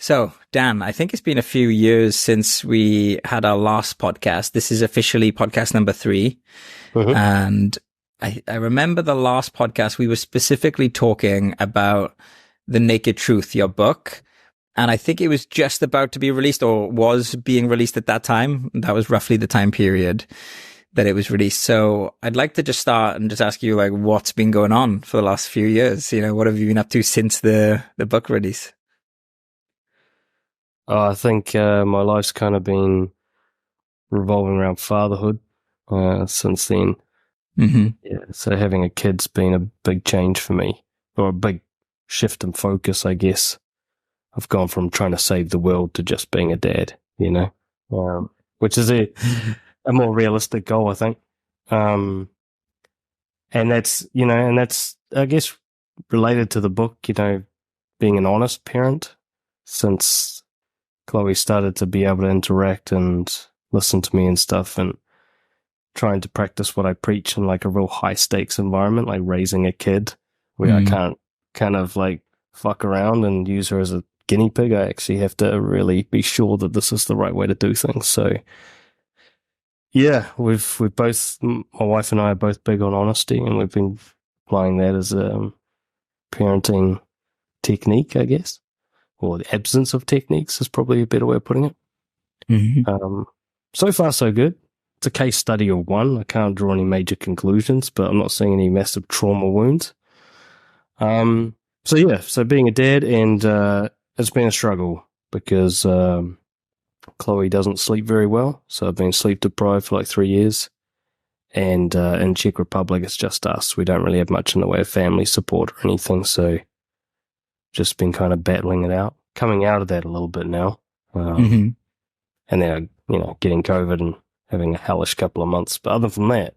So, Dan, I think it's been a few years since we had our last podcast. This is officially podcast number 3. Mhm. And I remember the last podcast, we were specifically talking about The Naked Truth, your book. And I think it was just about to be released or was being released at that time. That was roughly the time period that it was released. So I'd like to just start and just ask you, like, what's been going on for the last few years? You know, what have you been up to since the book release? I think my life's kind of been revolving around fatherhood since then. Mm-hmm. Yeah, so having a kid's been a big change for me, or a big shift in focus, I guess. I've gone from trying to save the world to just being a dad, which is a more realistic goal, I think. And that's, I guess, related to the book, being an honest parent, since Chloe started to be able to interact and listen to me and stuff, and trying to practice what I preach in like a real high stakes environment, like raising a kid where I can't kind of like fuck around and use her as a guinea pig. I actually have to really be sure that this is the right way to do things. So yeah, we've both, my wife and I are both big on honesty, and we've been applying that as a parenting technique, I guess, or the absence of techniques is probably a better way of putting it. Mm-hmm. So far, so good. It's a case study of one. I can't draw any major conclusions, but I'm not seeing any massive trauma wounds. So being a dad, and it's been a struggle because Chloe doesn't sleep very well. So I've been sleep deprived for like 3 years. And in Czech Republic, it's just us. We don't really have much in the way of family support or anything. So just been kind of battling it out, coming out of that a little bit now. And then, getting COVID and having a hellish couple of months. But other than that,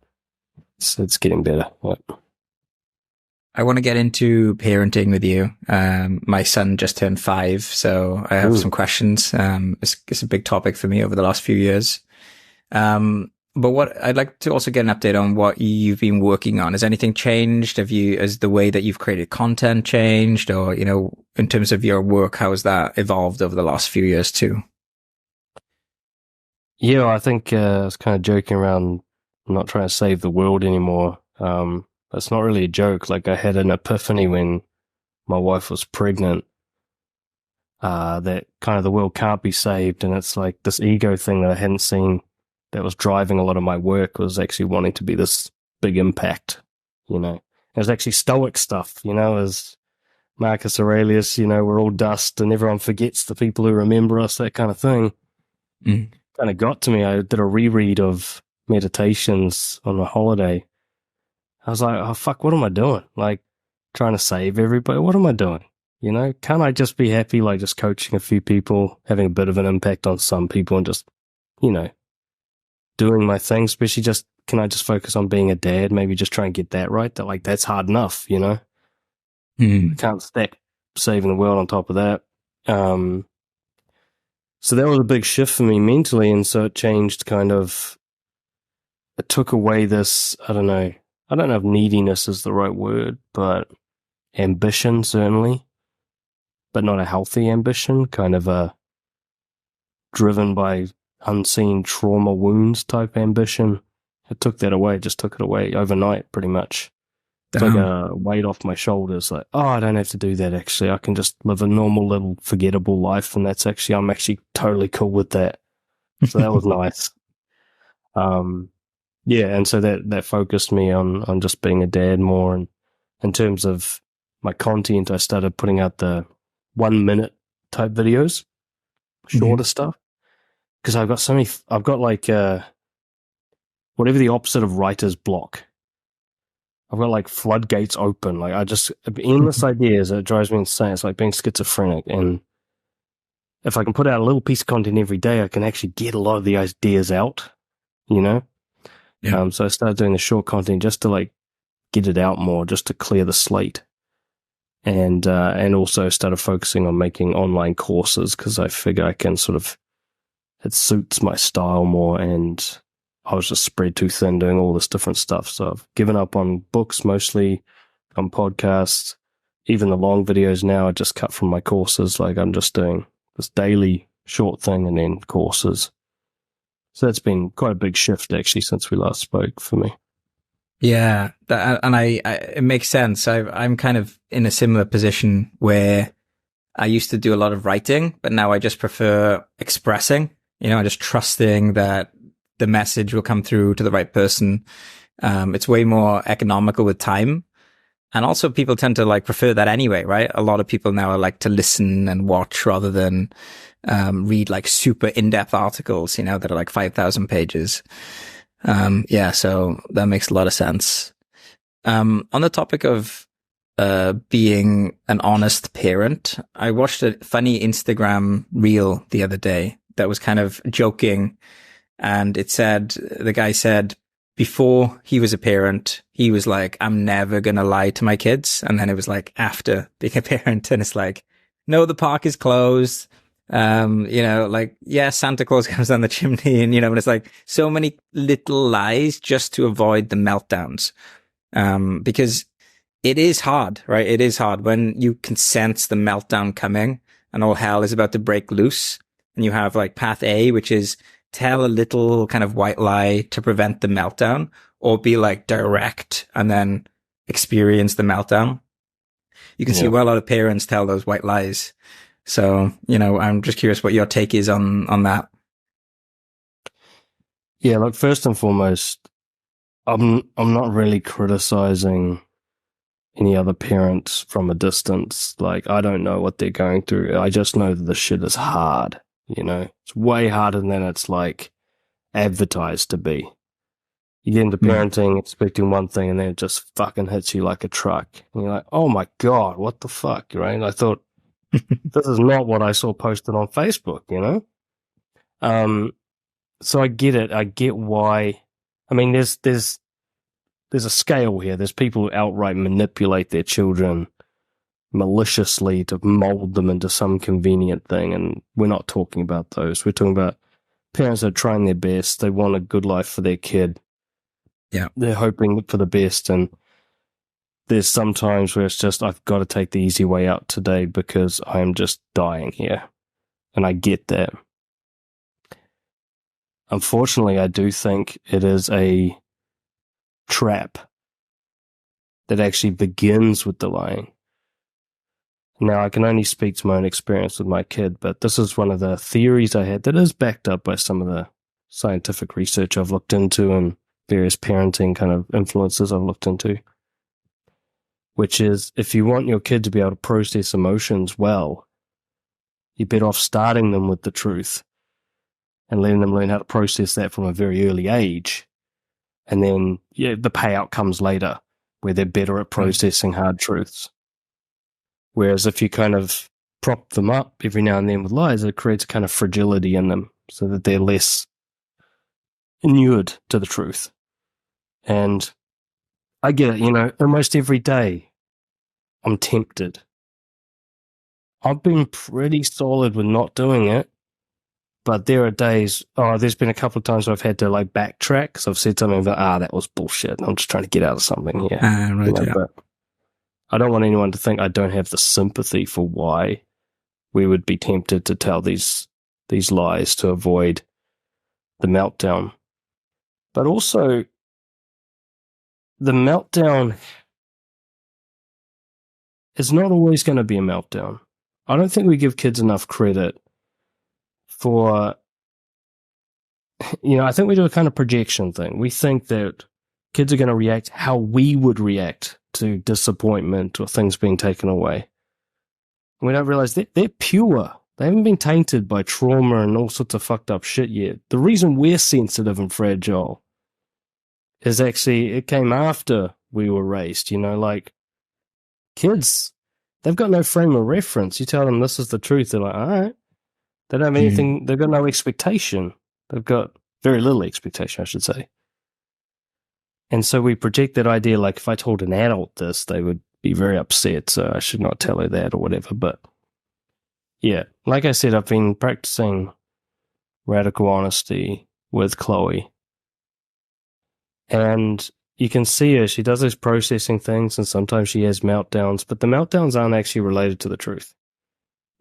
it's getting better. Yep. I want to get into parenting with you. My son just turned 5, so I have some questions. It's a big topic for me over the last few years. But what I'd like to also get an update on what you've been working on. Has anything changed? Has the way that you've created content changed? Or, in terms of your work, how has that evolved over the last few years too? Yeah, I think I was kind of joking around, not trying to save the world anymore. It's not really a joke. Like, I had an epiphany when my wife was pregnant, that kind of the world can't be saved. And it's like this ego thing that I hadn't seen that was driving a lot of my work was actually wanting to be this big impact, It was actually Stoic stuff, as Marcus Aurelius, we're all dust and everyone forgets the people who remember us, that kind of thing. Kind of got to me. I did a reread of Meditations on a holiday. I was like, oh, fuck, what am I doing? Like, trying to save everybody? What am I doing? Can't I just be happy, like, just coaching a few people, having a bit of an impact on some people, and just, doing my thing? Especially can I just focus on being a dad? Maybe just try and get that right. That's hard enough, Can't stack saving the world on top of that. So that was a big shift for me mentally, and so it changed it took away this, I don't know if neediness is the right word, but ambition, certainly, but not a healthy ambition, kind of a driven by unseen trauma wounds type ambition. It took that away, just took it away overnight, pretty much. It's like a weight off my shoulders, like, oh, I don't have to do that, actually. I can just live a normal little forgettable life, and I'm actually totally cool with that. So that was nice. Yeah, and so that focused me on just being a dad more. And in terms of my content, I started putting out the 1-minute type videos, shorter stuff, because I've got like whatever the opposite of writer's block. I've got like floodgates open. Like, I just endless ideas. It drives me insane. It's like being schizophrenic. And if I can put out a little piece of content every day, I can actually get a lot of the ideas out, Yeah. So I started doing the short content just to like get it out more, just to clear the slate. And also started focusing on making online courses, because I figure I can it suits my style more, and I was just spread too thin doing all this different stuff. So I've given up on books, mostly on podcasts. Even the long videos now are just cut from my courses. Like, I'm just doing this daily short thing and then courses. So that's been quite a big shift actually since we last spoke for me. Yeah, and it makes sense. I'm kind of in a similar position where I used to do a lot of writing, but now I just prefer expressing. I'm just trusting that the message will come through to the right person. It's way more economical with time. And also people tend to like prefer that anyway, right? A lot of people now like to listen and watch rather than read like super in-depth articles, that are like 5,000 pages. So that makes a lot of sense. On the topic of being an honest parent, I watched a funny Instagram reel the other day that was kind of joking. And the guy said, before he was a parent, he was like, I'm never going to lie to my kids. And then it was like after being a parent, and it's like, no, the park is closed. Santa Claus comes down the chimney, and it's like so many little lies just to avoid the meltdowns. Because it is hard, right? It is hard when you can sense the meltdown coming and all hell is about to break loose. And you have like path A, which is tell a little kind of white lie to prevent the meltdown, or be like direct and then experience the meltdown. You can see why a lot of parents tell those white lies. So, I'm just curious what your take is on that. Yeah, look, first and foremost, I'm not really criticizing any other parents from a distance. Like, I don't know what they're going through. I just know that the shit is hard. It's way harder than it's like advertised to be. You get into parenting expecting one thing, and then it just fucking hits you like a truck. And you're like, oh my God, what the fuck, right? I thought, this is not what I saw posted on Facebook, So I get it. I get why. I mean, there's a scale here. There's people who outright manipulate their children maliciously to mold them into some convenient thing, and we're not talking about those. We're talking about parents that are trying their best. They want a good life for their kid. Yeah, they're hoping for the best, and there's some times where it's just, I've got to take the easy way out today because I'm just dying here, and I get that. Unfortunately, I do think it is a trap that actually begins with the lying. Now, I can only speak to my own experience with my kid, but this is one of the theories I had that is backed up by some of the scientific research I've looked into and various parenting kind of influences I've looked into, which is if you want your kid to be able to process emotions well, you're better off starting them with the truth and letting them learn how to process that from a very early age. And then the payout comes later, where they're better at processing hard truths. Whereas if you kind of prop them up every now and then with lies, it creates a kind of fragility in them so that they're less inured to the truth. And I get it, almost every day I'm tempted. I've been pretty solid with not doing it, but there are days, there's been a couple of times where I've had to like backtrack because I've said something about, that was bullshit. I'm just trying to get out of something here. But I don't want anyone to think I don't have the sympathy for why we would be tempted to tell these lies to avoid the meltdown. But also, the meltdown is not always going to be a meltdown. I don't think we give kids enough credit for, I think we do a kind of projection thing. We think that kids are going to react how we would react to disappointment or things being taken away. We don't realize that they're pure. They haven't been tainted by trauma and all sorts of fucked up shit yet. The reason we're sensitive and fragile is actually, it came after we were raised, like kids, they've got no frame of reference. You tell them this is the truth, they're like, all right. They don't have anything, they've got no expectation. They've got very little expectation, I should say. And so we project that idea, like if I told an adult this, they would be very upset, so I should not tell her that or whatever. But yeah, like I said, I've been practicing radical honesty with Chloe. And you can see her, she does those processing things, and sometimes she has meltdowns, but the meltdowns aren't actually related to the truth.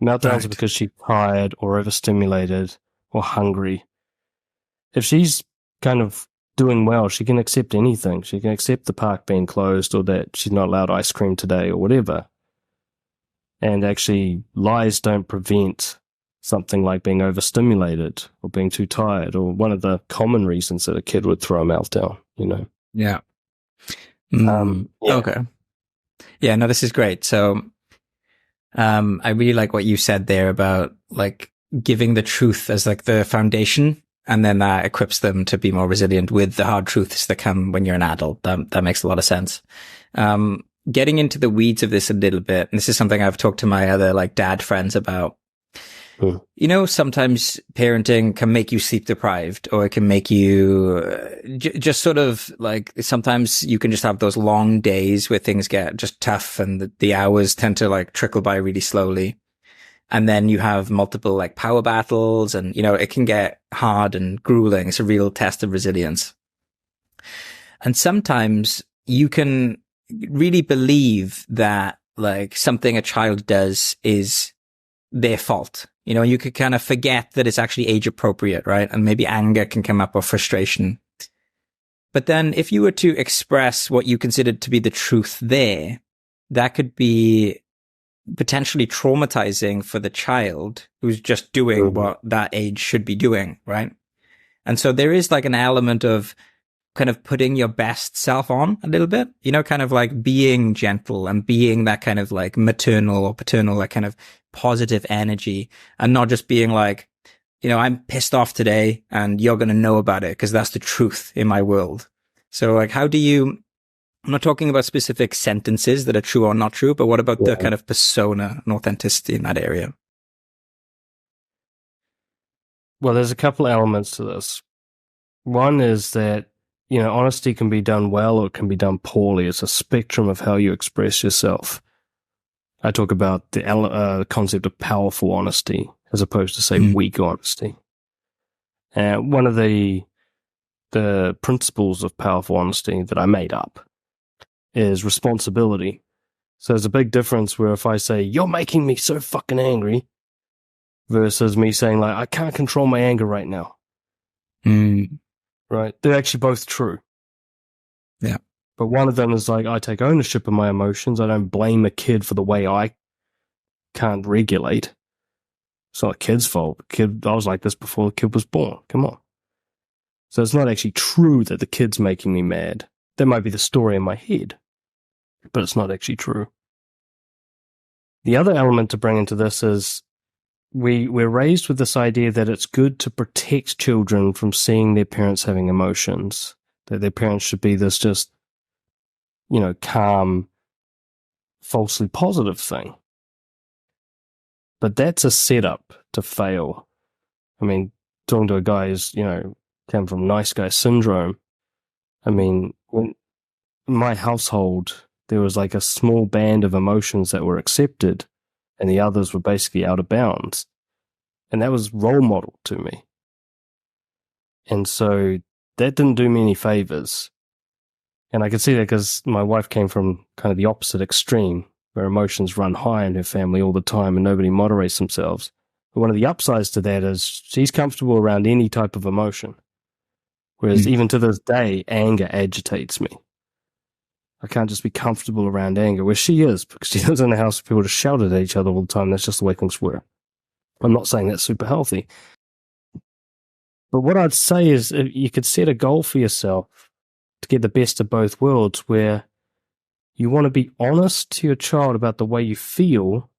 Meltdowns are Right. because she's tired or overstimulated or hungry. If she's kind of doing well, she can accept anything. She can accept the park being closed or that she's not allowed ice cream today or whatever. And actually, lies don't prevent something like being overstimulated or being too tired, or one of the common reasons that a kid would throw a meltdown, Yeah. Yeah. Okay. Yeah, no, this is great. So, I really like what you said there about like giving the truth as like the foundation, and then that equips them to be more resilient with the hard truths that come when you're an adult. That makes a lot of sense. Getting into the weeds of this a little bit, and this is something I've talked to my other like dad friends about. Sometimes parenting can make you sleep deprived, or it can make you just sort of like, sometimes you can just have those long days where things get just tough and the hours tend to like trickle by really slowly. And then you have multiple like power battles and, it can get hard and grueling. It's a real test of resilience. And sometimes you can really believe that like something a child does is their fault. You could kind of forget that it's actually age appropriate, right? And maybe anger can come up or frustration. But then if you were to express what you considered to be the truth there, that could be potentially traumatizing for the child who's just doing what that age should be doing, right? And so there is like an element of kind of putting your best self on a little bit, kind of like being gentle and being that kind of like maternal or paternal, like kind of positive energy, and not just being like, I'm pissed off today and you're going to know about it because that's the truth in my world. So like, I'm not talking about specific sentences that are true or not true, but what about the kind of persona and authenticity in that area? Well, there's a couple elements to this. One is that, honesty can be done well or it can be done poorly. It's a spectrum of how you express yourself. I talk about the concept of powerful honesty as opposed to, say, weak honesty. One of the principles of powerful honesty that I made up is responsibility. So there's a big difference where if I say, you're making me so fucking angry, versus me saying, like, I can't control my anger right now. Right? They're actually both true. Yeah. But one of them is like, I take ownership of my emotions. I don't blame a kid for the way I can't regulate. It's not a kid's fault. I was like this before the kid was born. Come on. So it's not actually true that the kid's making me mad. That might be the story in my head, but it's not actually true. The other element to bring into this is we're raised with this idea that it's good to protect children from seeing their parents having emotions, that their parents should be this just, calm, falsely positive thing. But that's a setup to fail. I mean, talking to a guy who's, came from nice guy syndrome. I mean, when in my household, there was like a small band of emotions that were accepted and the others were basically out of bounds. And that was role model to me. And so that didn't do me any favors. And I could see that because my wife came from kind of the opposite extreme, where emotions run high in her family all the time and nobody moderates themselves. But one of the upsides to that is she's comfortable around any type of emotion. Whereas even to this day, anger agitates me. I can't just be comfortable around anger, where she is, because she lives in a house where people just shout at each other all the time. That's just the way things were. I'm not saying that's super healthy. But what I'd say is you could set a goal for yourself to get the best of both worlds, where you want to be honest to your child about the way you feel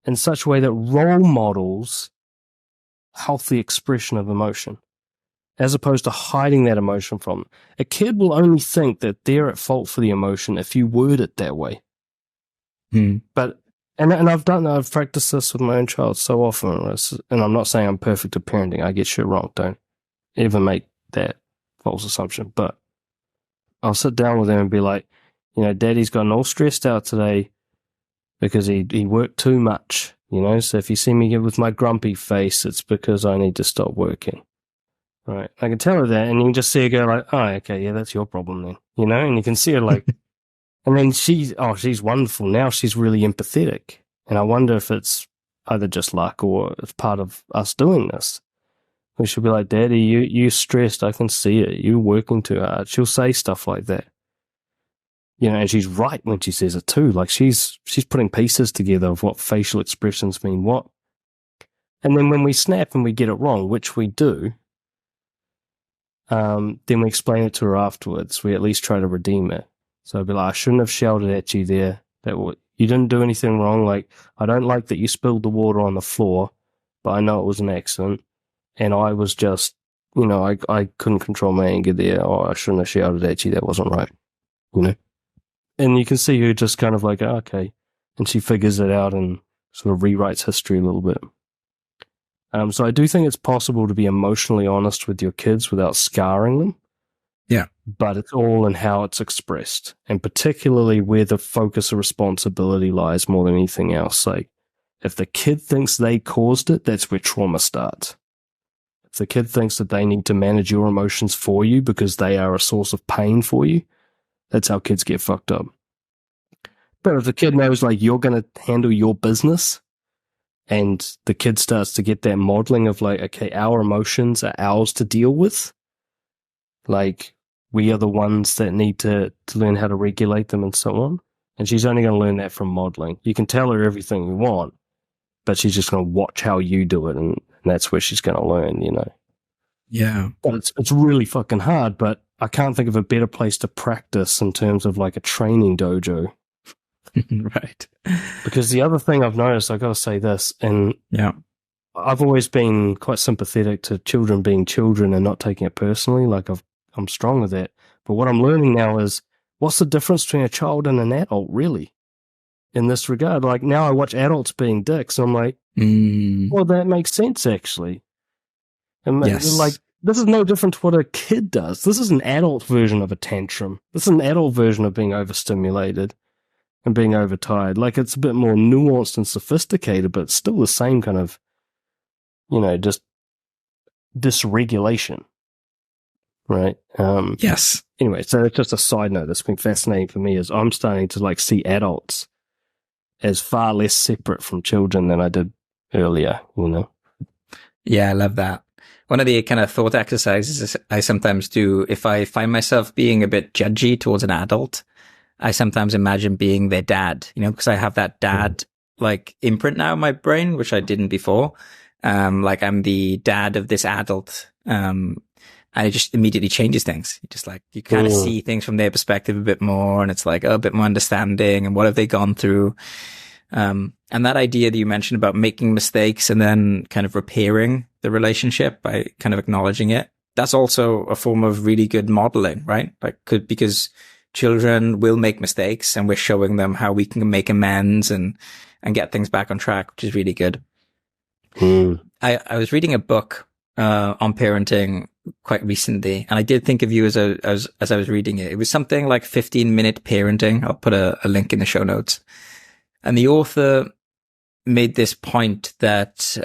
in such a way that role models healthy expression of emotion, as opposed to hiding that emotion from them. A kid will only think that they're at fault for the emotion if you word it that way. But and I've practiced this with my own child so often, and I'm not saying I'm perfect at parenting. I get shit wrong. Don't ever make that false assumption. But I'll sit down with them and be like, Daddy's gotten all stressed out today because he worked too much, So if you see me with my grumpy face, it's because I need to stop working. Right. I can tell her that, and you can just see her go like, oh, okay, yeah, that's your problem then, and you can see her like, and then she's wonderful. Now she's really empathetic. And I wonder if it's either just luck or it's part of us doing this. We should be like, Daddy, you stressed. I can see it. You're working too hard. She'll say stuff like that. You know, and she's right when she says it too. Like she's putting pieces together of what facial expressions mean what. And then when we snap and we get it wrong, which we do, then we explain it to her afterwards. We at least try to redeem it. So I'd be like, I shouldn't have shouted at you there. You didn't do anything wrong. Like, I don't like that you spilled the water on the floor, but I know it was an accident. And I was just, you know, I couldn't control my anger there. Oh, I shouldn't have shouted at you. That wasn't right. You know? And you can see her just kind of like, oh, okay. And she figures it out and sort of rewrites history a little bit. So I do think it's possible to be emotionally honest with your kids without scarring them. Yeah. But it's all in how it's expressed, and particularly where the focus of responsibility lies more than anything else. Like, if the kid thinks they caused it, that's where trauma starts. If the kid thinks that they need to manage your emotions for you because they are a source of pain for you, that's how kids get fucked up. But if the kid knows, like, you're going to handle your business, and the kid starts to get that modeling of, like, okay, our emotions are ours to deal with. Like, we are the ones that need to learn how to regulate them and so on. And she's only going to learn that from modeling. You can tell her everything you want, but she's just going to watch how you do it, and that's where she's going to learn, you know. Yeah. But it's really fucking hard, but I can't think of a better place to practice in terms of like a training dojo. Right. Because the other thing I've noticed, I got to say this, and yeah, I've always been quite sympathetic to children being children and not taking it personally. Like I'm strong with that. But what I'm learning now is, what's the difference between a child and an adult, really? In this regard, like now I watch adults being dicks, and I'm like, well, that makes sense actually. And yes. Like, this is no different to what a kid does. This is an adult version of a tantrum. This is an adult version of being overstimulated and being overtired. Like, it's a bit more nuanced and sophisticated, but it's still the same kind of, you know, just dysregulation. Right? Yes. Anyway, so it's just a side note that's been fascinating for me, is I'm starting to like see adults as far less separate from children than I did earlier, you know? Yeah, I love that. One of the kind of thought exercises I sometimes do, if I find myself being a bit judgy towards an adult, I sometimes imagine being their dad, you know, because I have that dad like imprint now in my brain, which I didn't before. Like I'm the dad of this adult. And it just immediately changes things. You just like, you kind of see things from their perspective a bit more, and it's like, oh, a bit more understanding and what have they gone through? And that idea that you mentioned about making mistakes and then kind of repairing the relationship by kind of acknowledging it, that's also a form of really good modeling, right? Like, because children will make mistakes and we're showing them how we can make amends and get things back on track, which is really good. I was reading a book on parenting quite recently, and I did think of you as I was reading it. It was something like 15-minute parenting. I'll put a link in the show notes. And the author made this point that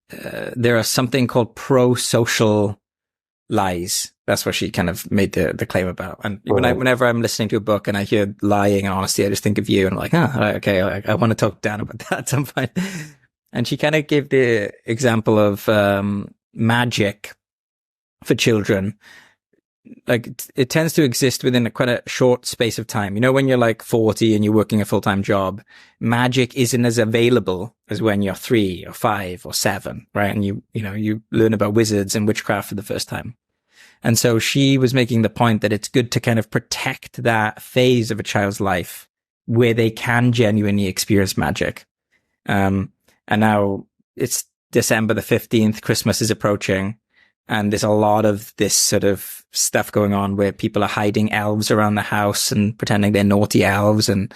there are something called pro-social lies. That's what she kind of made the claim about. And whenever I'm listening to a book and I hear lying and honesty, I just think of you, and I'm like, okay, I want to talk down about that at some point. And she kind of gave the example of magic for children. Like, it tends to exist within a quite a short space of time. You know, when you're like 40 and you're working a full-time job, magic isn't as available as when you're 3 or 5 or 7, right? And you learn about wizards and witchcraft for the first time. And so she was making the point that it's good to kind of protect that phase of a child's life where they can genuinely experience magic. And now it's December the 15th, Christmas is approaching, and there's a lot of this sort of stuff going on where people are hiding elves around the house and pretending they're naughty elves, and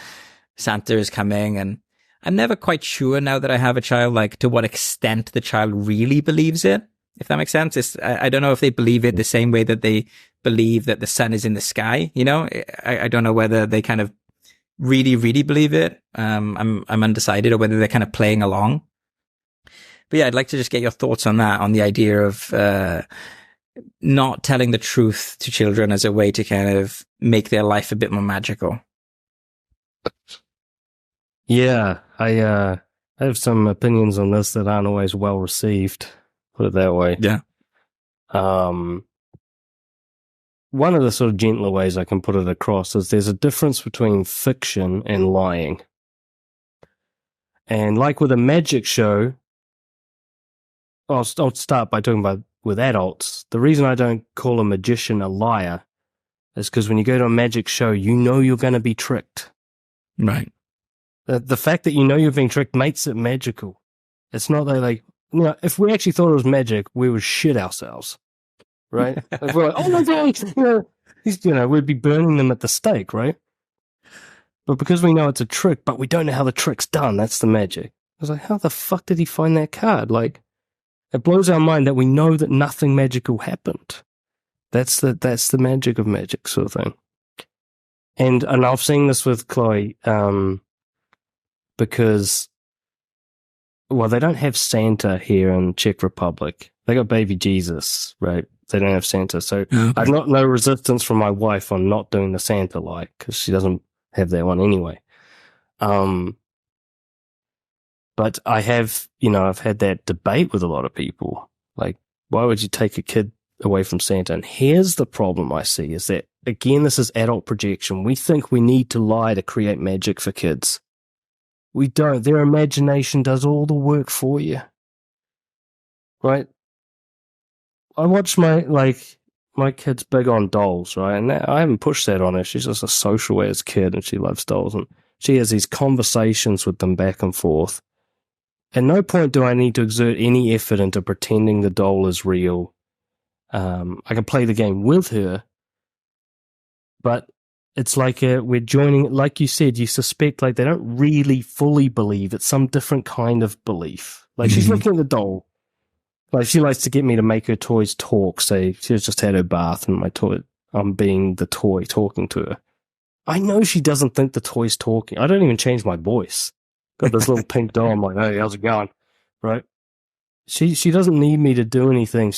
Santa is coming. And I'm never quite sure now that I have a child, like to what extent the child really believes it, if that makes sense. I don't know if they believe it the same way that they believe that the sun is in the sky. You know, I don't know whether they kind of really, really believe it. I'm undecided, or whether they're kind of playing along. But yeah, I'd like to just get your thoughts on that, on the idea of not telling the truth to children as a way to kind of make their life a bit more magical. Yeah, I I have some opinions on this that aren't always well received. Put it that way. Yeah. One of the sort of gentler ways I can put it across is there's a difference between fiction and lying. And like with a magic show, I'll start by talking about with adults. The reason I don't call a magician a liar is because when you go to a magic show, you know you're going to be tricked. Right. The fact that you know you're being tricked makes it magical. It's not that like, you know, if we actually thought it was magic, we would shit ourselves, right? If we're like, oh my God, we'd be burning them at the stake, right? But because we know it's a trick, but we don't know how the trick's done, that's the magic. I was like, how the fuck did he find that card? Like, it blows our mind that we know that nothing magical happened. That's the magic of magic sort of thing. And I've seen this with Chloe, because, well, they don't have Santa here in Czech Republic. They got baby Jesus, right? They don't have Santa. So I've no resistance from my wife on not doing the Santa like, because she doesn't have that one anyway. But I have, I've had that debate with a lot of people. Like, why would you take a kid away from Santa? And here's the problem I see is that, again, this is adult projection. We think we need to lie to create magic for kids. We don't. Their imagination does all the work for you. Right? I watch my kid's big on dolls, right? And I haven't pushed that on her. She's just a social as kid and she loves dolls. And she has these conversations with them back and forth. At no point do I need to exert any effort into pretending the doll is real. I can play the game with her, but it's like we're joining, like you said, you suspect like they don't really fully believe. It's some different kind of belief. Like she's looking at the doll. Like she likes to get me to make her toys talk. Say she's just had her bath and I'm being the toy talking to her. I know she doesn't think the toy's talking. I don't even change my voice. Got this little pink doll. I'm like, hey, how's it going? Right? She doesn't need me to do anything.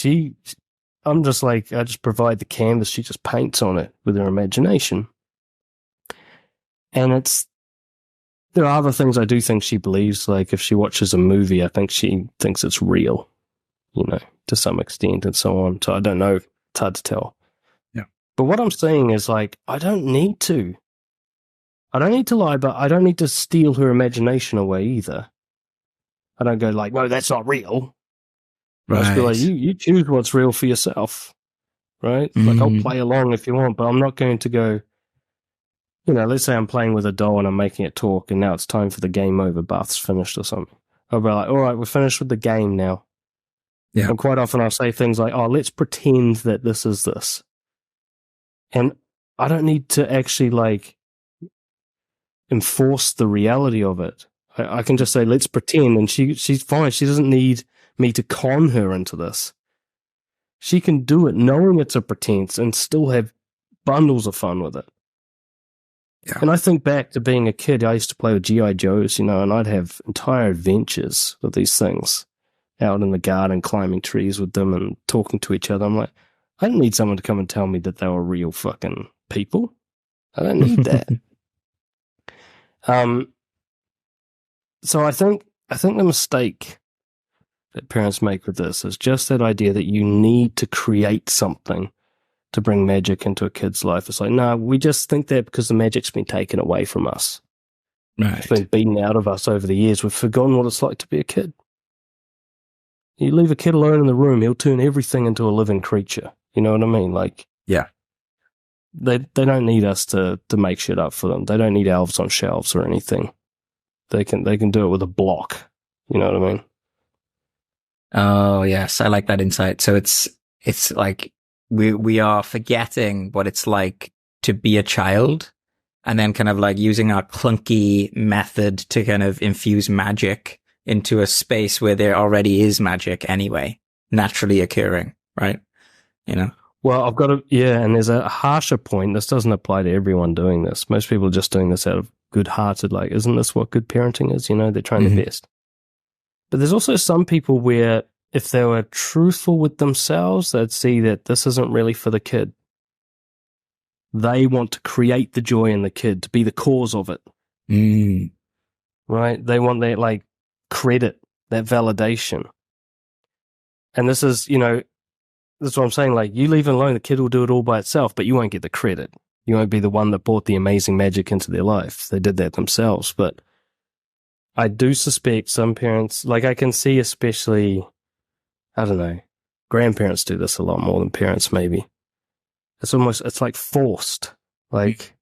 I'm just like, I just provide the canvas. She just paints on it with her imagination. And there are other things I do think she believes. Like if she watches a movie, I think she thinks it's real, to some extent and so on. So I don't know. It's hard to tell. Yeah. But what I'm saying is like, I don't need to. I don't need to lie, but I don't need to steal her imagination away either. I don't go like, no, that's not real. Right. I just be like, you choose what's real for yourself, right? Mm-hmm. Like I'll play along if you want, but I'm not going to go, let's say I'm playing with a doll and I'm making it talk and now it's time for the game over, bath's finished or something. I'll be like, all right, we're finished with the game now. Yeah. And quite often I'll say things like, oh, let's pretend that this is this. And I don't need to actually like enforce the reality of it. I can just say, let's pretend, and she's fine. She doesn't need me to con her into this. She can do it knowing it's a pretense and still have bundles of fun with it. Yeah. And I think back to being a kid, I used to play with G.I. Joes, and I'd have entire adventures with these things out in the garden, climbing trees with them and talking to each other. I'm like, I don't need someone to come and tell me that they were real fucking people. I don't need that. So I think the mistake that parents make with this is just that idea that you need to create something to bring magic into a kid's life. It's like, no, we just think that because the magic's been taken away from us. Right. It's been beaten out of us over the years. We've forgotten what it's like to be a kid. You leave a kid alone in the room, he'll turn everything into a living creature. You know what I mean? Like, yeah. They don't need us to make shit up for them. They don't need elves on shelves or anything. They can do it with a block. You know what I mean? Oh yes, I like that insight. So it's like we are forgetting what it's like to be a child, and then kind of like using our clunky method to kind of infuse magic into a space where there already is magic anyway, naturally occurring, right? Well, I've got and there's a harsher point. This doesn't apply to everyone doing this. Most people are just doing this out of good-hearted, like, isn't this what good parenting is? They're trying their best. But there's also some people where if they were truthful with themselves, they'd see that this isn't really for the kid. They want to create the joy in the kid, to be the cause of it. Mm. Right? They want that, like, credit, that validation. And this is, that's what I'm saying. Like, you leave it alone, the kid will do it all by itself, but you won't get the credit. You won't be the one that brought the amazing magic into their life. They did that themselves. But I do suspect some parents, like I can see especially, I don't know, grandparents do this a lot more than parents maybe. It's like forced. Like,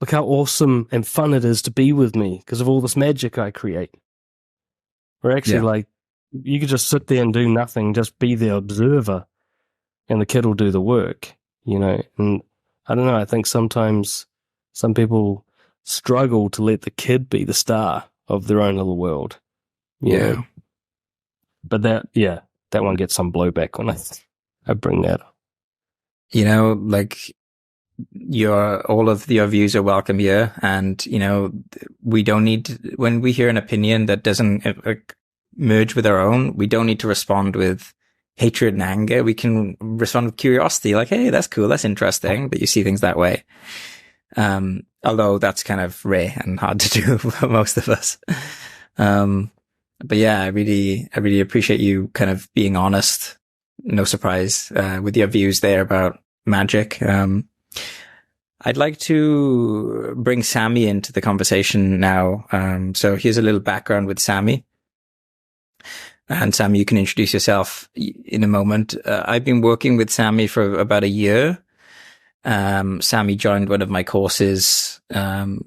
look how awesome and fun it is to be with me because of all this magic I create. Or actually, like, you could just sit there and do nothing, just be the observer, and the kid will do the work, And I don't know, I think sometimes some people struggle to let the kid be the star of their own little world. Yeah. But that one gets some blowback when I bring that up. Like, all of your views are welcome here. And, we don't need when we hear an opinion that doesn't merge with our own, we don't need to respond with hatred and anger. We can respond with curiosity, like, hey, that's cool, that's interesting that you see things that way. Although that's kind of rare and hard to do for most of us. But yeah, I really appreciate you kind of being honest. No surprise, with your views there about magic. I'd like to bring Sammy into the conversation now. So here's a little background with Sammy. And Sammy, you can introduce yourself in a moment. I've been working with Sammy for about a year. Sammy joined one of my courses, about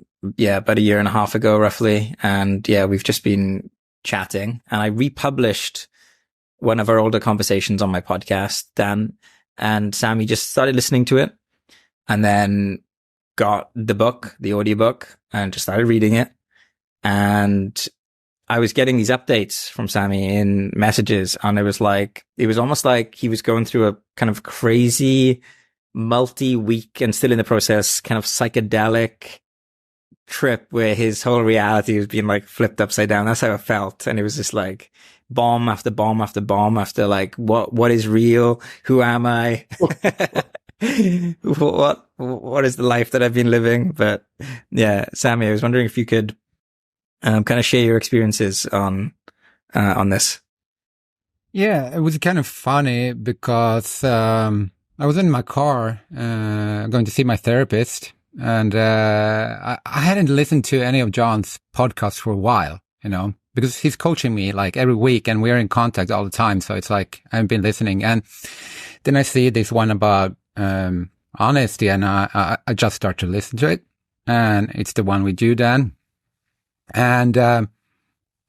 a year and a half ago, roughly. And we've just been chatting, and I republished one of our older conversations on my podcast, Dan, and Sammy just started listening to it and then got the audiobook, and just started reading it. And I was getting these updates from Sammy in messages, and it was almost like he was going through a kind of crazy multi-week and still in the process kind of psychedelic trip where his whole reality was being like flipped upside down. That's how it felt. And it was just like bomb after bomb after bomb after like, what is real? Who am I? What is the life that I've been living? But yeah, Sammy, I was wondering if you could kind of share your experiences on this. Yeah, it was kind of funny because I was in my car going to see my therapist, and I hadn't listened to any of John's podcasts for a while, because he's coaching me like every week, and we're in contact all the time. So it's like I've been listening, and then I see this one about honesty, and I just start to listen to it, and it's the one with you, Dan. And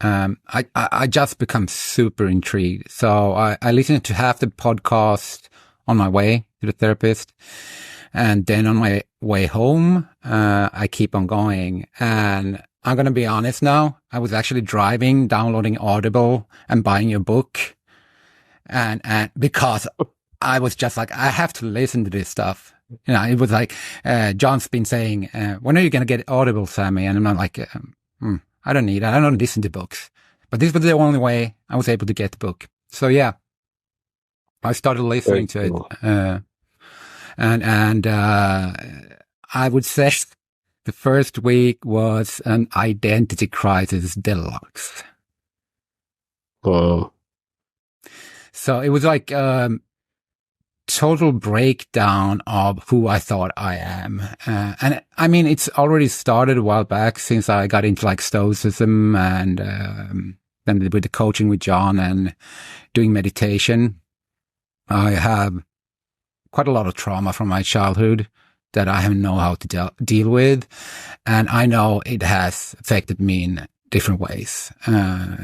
I just become super intrigued. So I listened to half the podcast on my way to the therapist, and then on my way home, I keep on going. And I'm going to be honest now, I was actually driving, downloading Audible and buying your book. And because I was just like, I have to listen to this stuff. It was like, John's been saying, when are you going to get Audible, Sammy? And I'm not like, I don't need it. I don't listen to books. But this was the only way I was able to get the book. So yeah, I started listening to it. And I would say the first week was an identity crisis deluxe. Wow. So it was like total breakdown of who I thought I am. And I mean, it's already started a while back since I got into like Stoicism and then with the coaching with John and doing meditation. I have quite a lot of trauma from my childhood that I haven't know how to deal with. And I know it has affected me in different ways.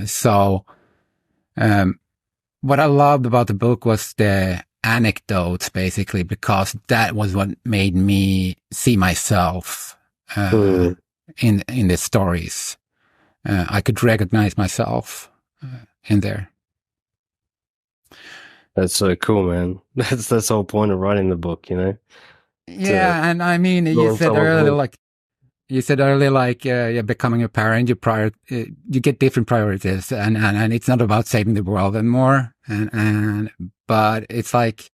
So what I loved about the book was the anecdotes, basically, because that was what made me see myself in the stories. I could recognize myself in there. That's so cool, man. That's the whole point of writing the book, Yeah, and I mean, you said earlier, like becoming a parent, you get different priorities, and it's not about saving the world anymore. But it's like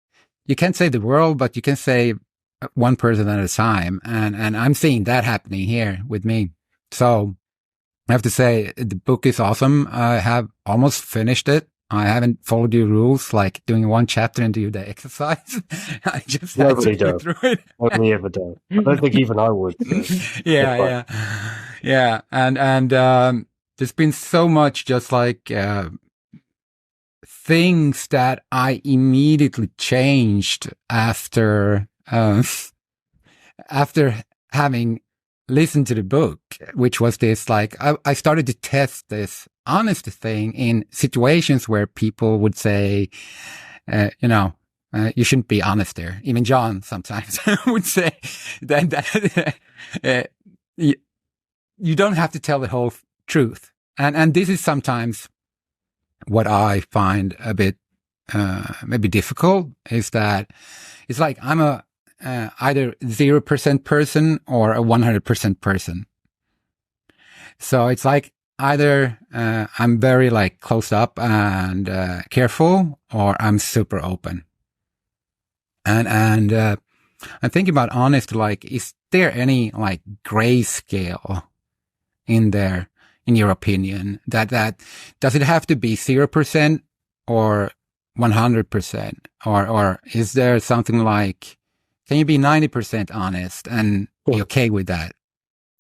you can't save the world, but you can save one person at a time, and I'm seeing that happening here with me. So I have to say the book is awesome. I have almost finished it. I haven't followed your rules, like doing one chapter and do the exercise. I just had Nobody to go does. through it. Nobody ever does. I don't think even I would. Yeah. And there's been so much just like, things that I immediately changed after having listened to the book, which was this, like, I started to test this honesty thing in situations where people would say, you shouldn't be honest there. Even John sometimes would say that you don't have to tell the whole truth. And this is sometimes what I find a bit maybe difficult, is that it's like I'm a either 0% person or a 100% person. So it's like either I'm very like closed up and careful, or I'm super open. And I'm thinking about honest, like, is there any like gray scale in there, in your opinion, that does it have to be 0% or 100%, or is there something like, can you be 90% honest and be okay with that?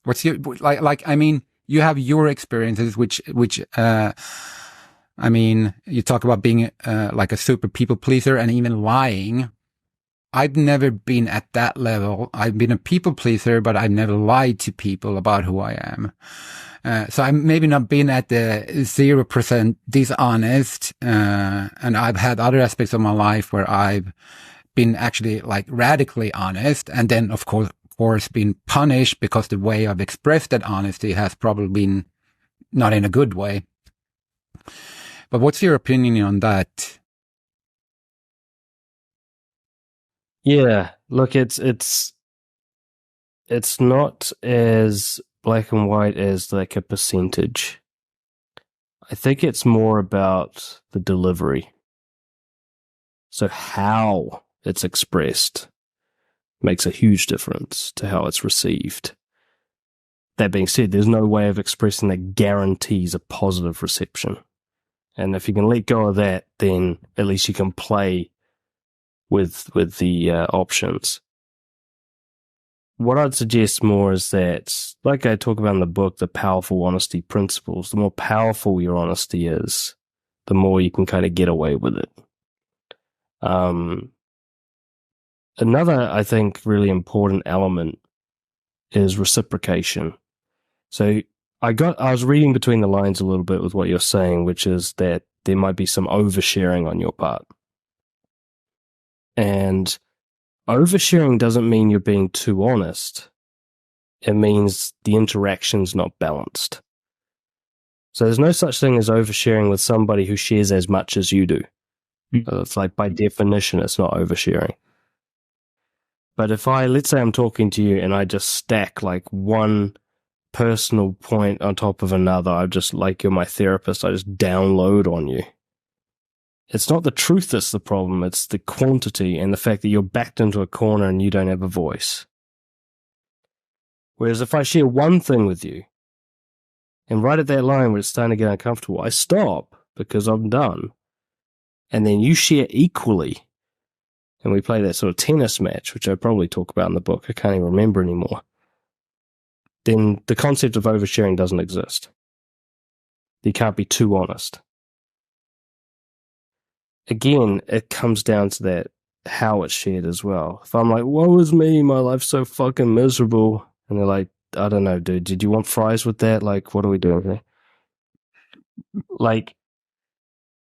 What's your, like, I mean, you have your experiences, which, I mean, you talk about being, like a super people pleaser and even lying. I've never been at that level. I've been a people pleaser, but I've never lied to people about who I am. So I'm maybe not been at the 0% dishonest. And I've had other aspects of my life where I've been actually like radically honest, and then of course been punished because the way I've expressed that honesty has probably been not in a good way. But what's your opinion on that? Yeah, look, it's not as black and white as like a percentage. I think it's more about the delivery. So how it's expressed makes a huge difference to how it's received. That being said, there's no way of expressing that guarantees a positive reception. And if you can let go of that, then at least you can play with the options. What I'd suggest more is that, like I talk about in the book, the powerful honesty principles, the more powerful your honesty is, the more you can kind of get away with it. Another, I think, really important element is reciprocation. So I was reading between the lines a little bit with what you're saying, which is that there might be some oversharing on your part. And oversharing doesn't mean you're being too honest. It means the interaction's not balanced. So there's no such thing as oversharing with somebody who shares as much as you do. It's like, by definition, it's not oversharing. But if let's say I'm talking to you and I just stack like one personal point on top of another, I just, like you're my therapist, I just download on you. It's not the truth that's the problem, it's the quantity and the fact that you're backed into a corner and you don't have a voice. Whereas if I share one thing with you, and right at that line where it's starting to get uncomfortable, I stop because I'm done. And then you share equally, and we play that sort of tennis match, which I probably talk about in the book, I can't even remember anymore. Then the concept of oversharing doesn't exist. You can't be too honest. Again, it comes down to that, how it's shared as well. If I'm like, woe is me, my life's so fucking miserable, and they're like, I don't know, dude, did you want fries with that? Like, what are we doing here? Like,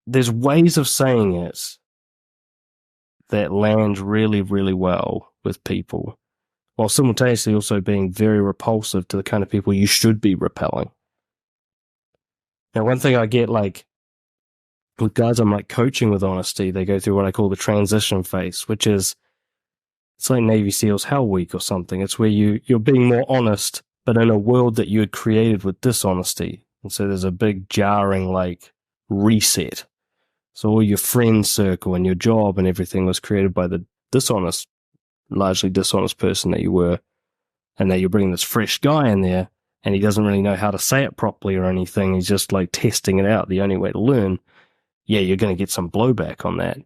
there's ways of saying it that land really, really well with people, while simultaneously also being very repulsive to the kind of people you should be repelling. Now, one thing I get, like, with guys I'm like coaching with honesty, they go through what I call the transition phase, which is, it's like Navy SEALs Hell Week or something. It's where you're being more honest, but in a world that you had created with dishonesty. And so there's a big jarring, like, reset. So all your friend circle and your job and everything was created by the largely dishonest person that you were. And now you're bringing this fresh guy in there, and he doesn't really know how to say it properly or anything. He's just like testing it out, the only way to learn. Yeah, you're going to get some blowback on that.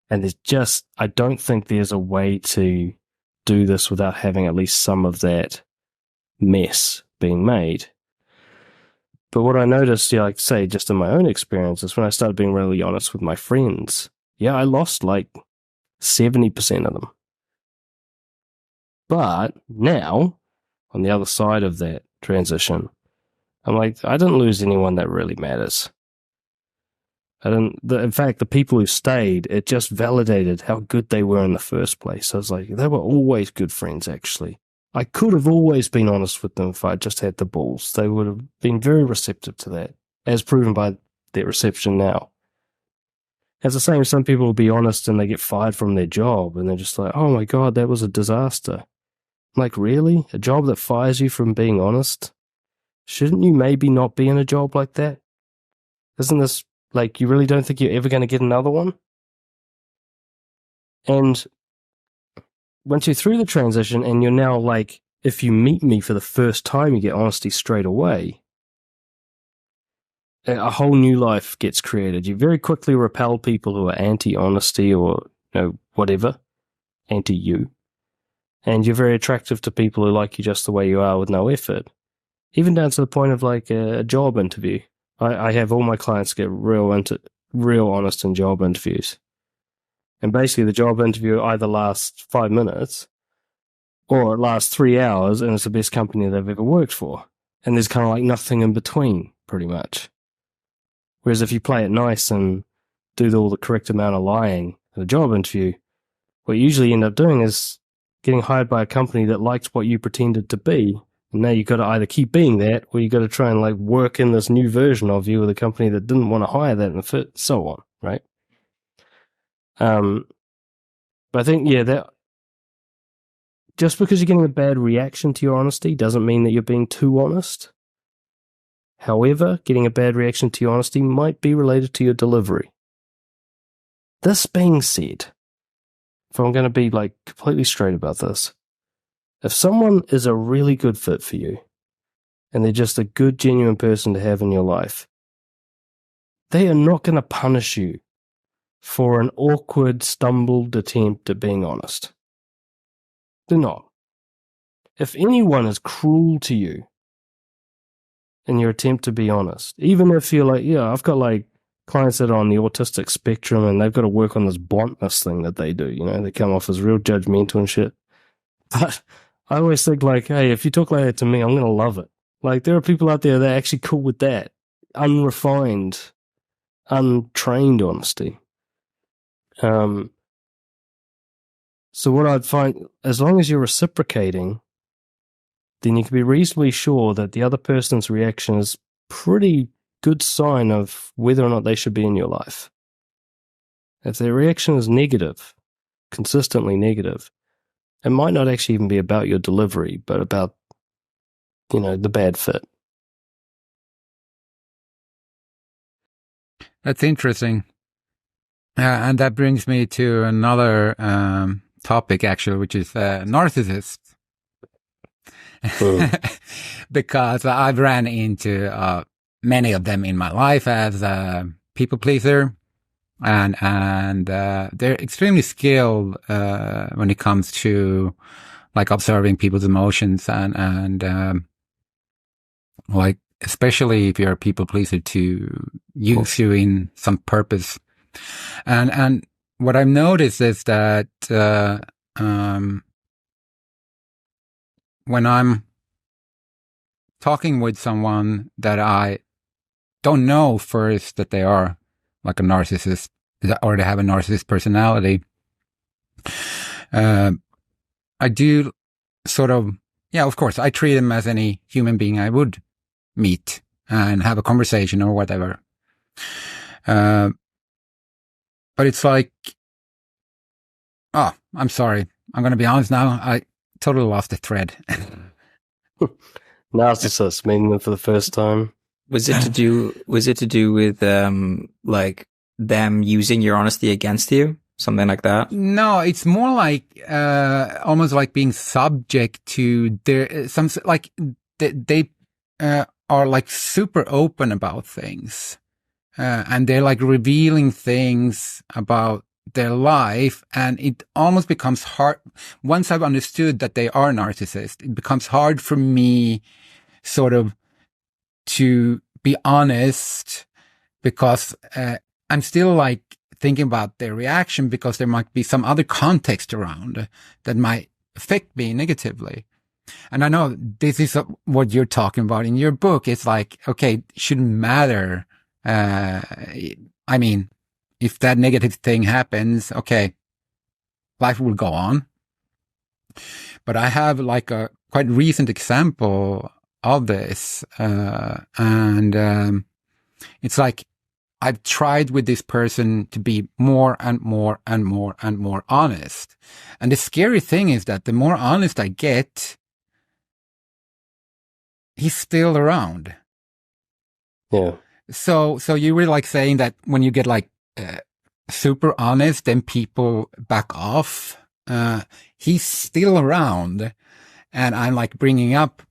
And I don't think there's a way to do this without having at least some of that mess being made. But what I noticed, like say, just in my own experience, is when I started being really honest with my friends, yeah, I lost like 70% of them. But now, on the other side of that transition, I'm like, I didn't lose anyone that really matters. In fact, the people who stayed, it just validated how good they were in the first place. I was like, they were always good friends, actually. I could have always been honest with them if I just had the balls. They would have been very receptive to that, as proven by their reception now. It's the same, some people will be honest and they get fired from their job, and they're just like, oh my God, that was a disaster. I'm like, really? A job that fires you from being honest? Shouldn't you maybe not be in a job like that? Isn't this like, you really don't think you're ever going to get another one? And once you're through the transition and you're now like, if you meet me for the first time, you get honesty straight away, a whole new life gets created. You very quickly repel people who are anti-honesty or, whatever, anti-you. And you're very attractive to people who like you just the way you are with no effort. Even down to the point of like a job interview. I have all my clients get real honest in job interviews. And basically the job interview either lasts 5 minutes or it lasts 3 hours and it's the best company they've ever worked for. And there's kind of like nothing in between, pretty much. Whereas if you play it nice and do all the correct amount of lying at a job interview, what you usually end up doing is getting hired by a company that liked what you pretended to be. And now you've got to either keep being that, or you've got to try and like work in this new version of you with a company that didn't want to hire that and fit, so on, right? But I think, that just because you're getting a bad reaction to your honesty doesn't mean that you're being too honest. However, getting a bad reaction to your honesty might be related to your delivery. This being said, if I'm going to be like completely straight about this, if someone is a really good fit for you, and they're just a good, genuine person to have in your life, they are not going to punish you for an awkward, stumbled attempt at being honest. They're not. If anyone is cruel to you in your attempt to be honest, even if you're like, I've got like clients that are on the autistic spectrum and they've got to work on this bluntness thing that they do, they come off as real judgmental and shit. But I always think like, hey, if you talk like that to me, I'm going to love it. Like there are people out there that are actually cool with that. Unrefined, untrained honesty. So what I'd find, as long as you're reciprocating, then you can be reasonably sure that the other person's reaction is pretty good sign of whether or not they should be in your life. If their reaction is negative, consistently negative, it might not actually even be about your delivery, but about, the bad fit. That's interesting. And that brings me to another topic, actually, which is narcissists. Because I've ran into many of them in my life as a people pleaser. And they're extremely skilled when it comes to like observing people's emotions and like especially if you're a people pleaser to use you in some purpose. And what I've noticed is that when I'm talking with someone that I don't know first that they are like a narcissist or they have a narcissist personality, I do sort of, of course, I treat them as any human being I would meet and have a conversation or whatever. But it's like, I'm sorry. I'm going to be honest now. I totally lost the thread. Narcissist, meeting them for the first time. Was it to do with, like them using your honesty against you? Something like that? No, it's more like, almost like being subject to they are like super open about things. And they're like revealing things about their life, and it almost becomes hard. Once I've understood that they are narcissists, it becomes hard for me sort of to be honest, because I'm still like thinking about their reaction, because there might be some other context around that might affect me negatively. And I know this is what you're talking about in your book. It's like, okay, it shouldn't matter. I mean, if that negative thing happens, okay, life will go on. But I have like a quite recent example of this. And it's like, I've tried with this person to be more and more and more and more honest. And the scary thing is that the more honest I get, he's still around. Yeah. So you were like saying that when you get like super honest, then people back off. He's still around, and I'm like bringing up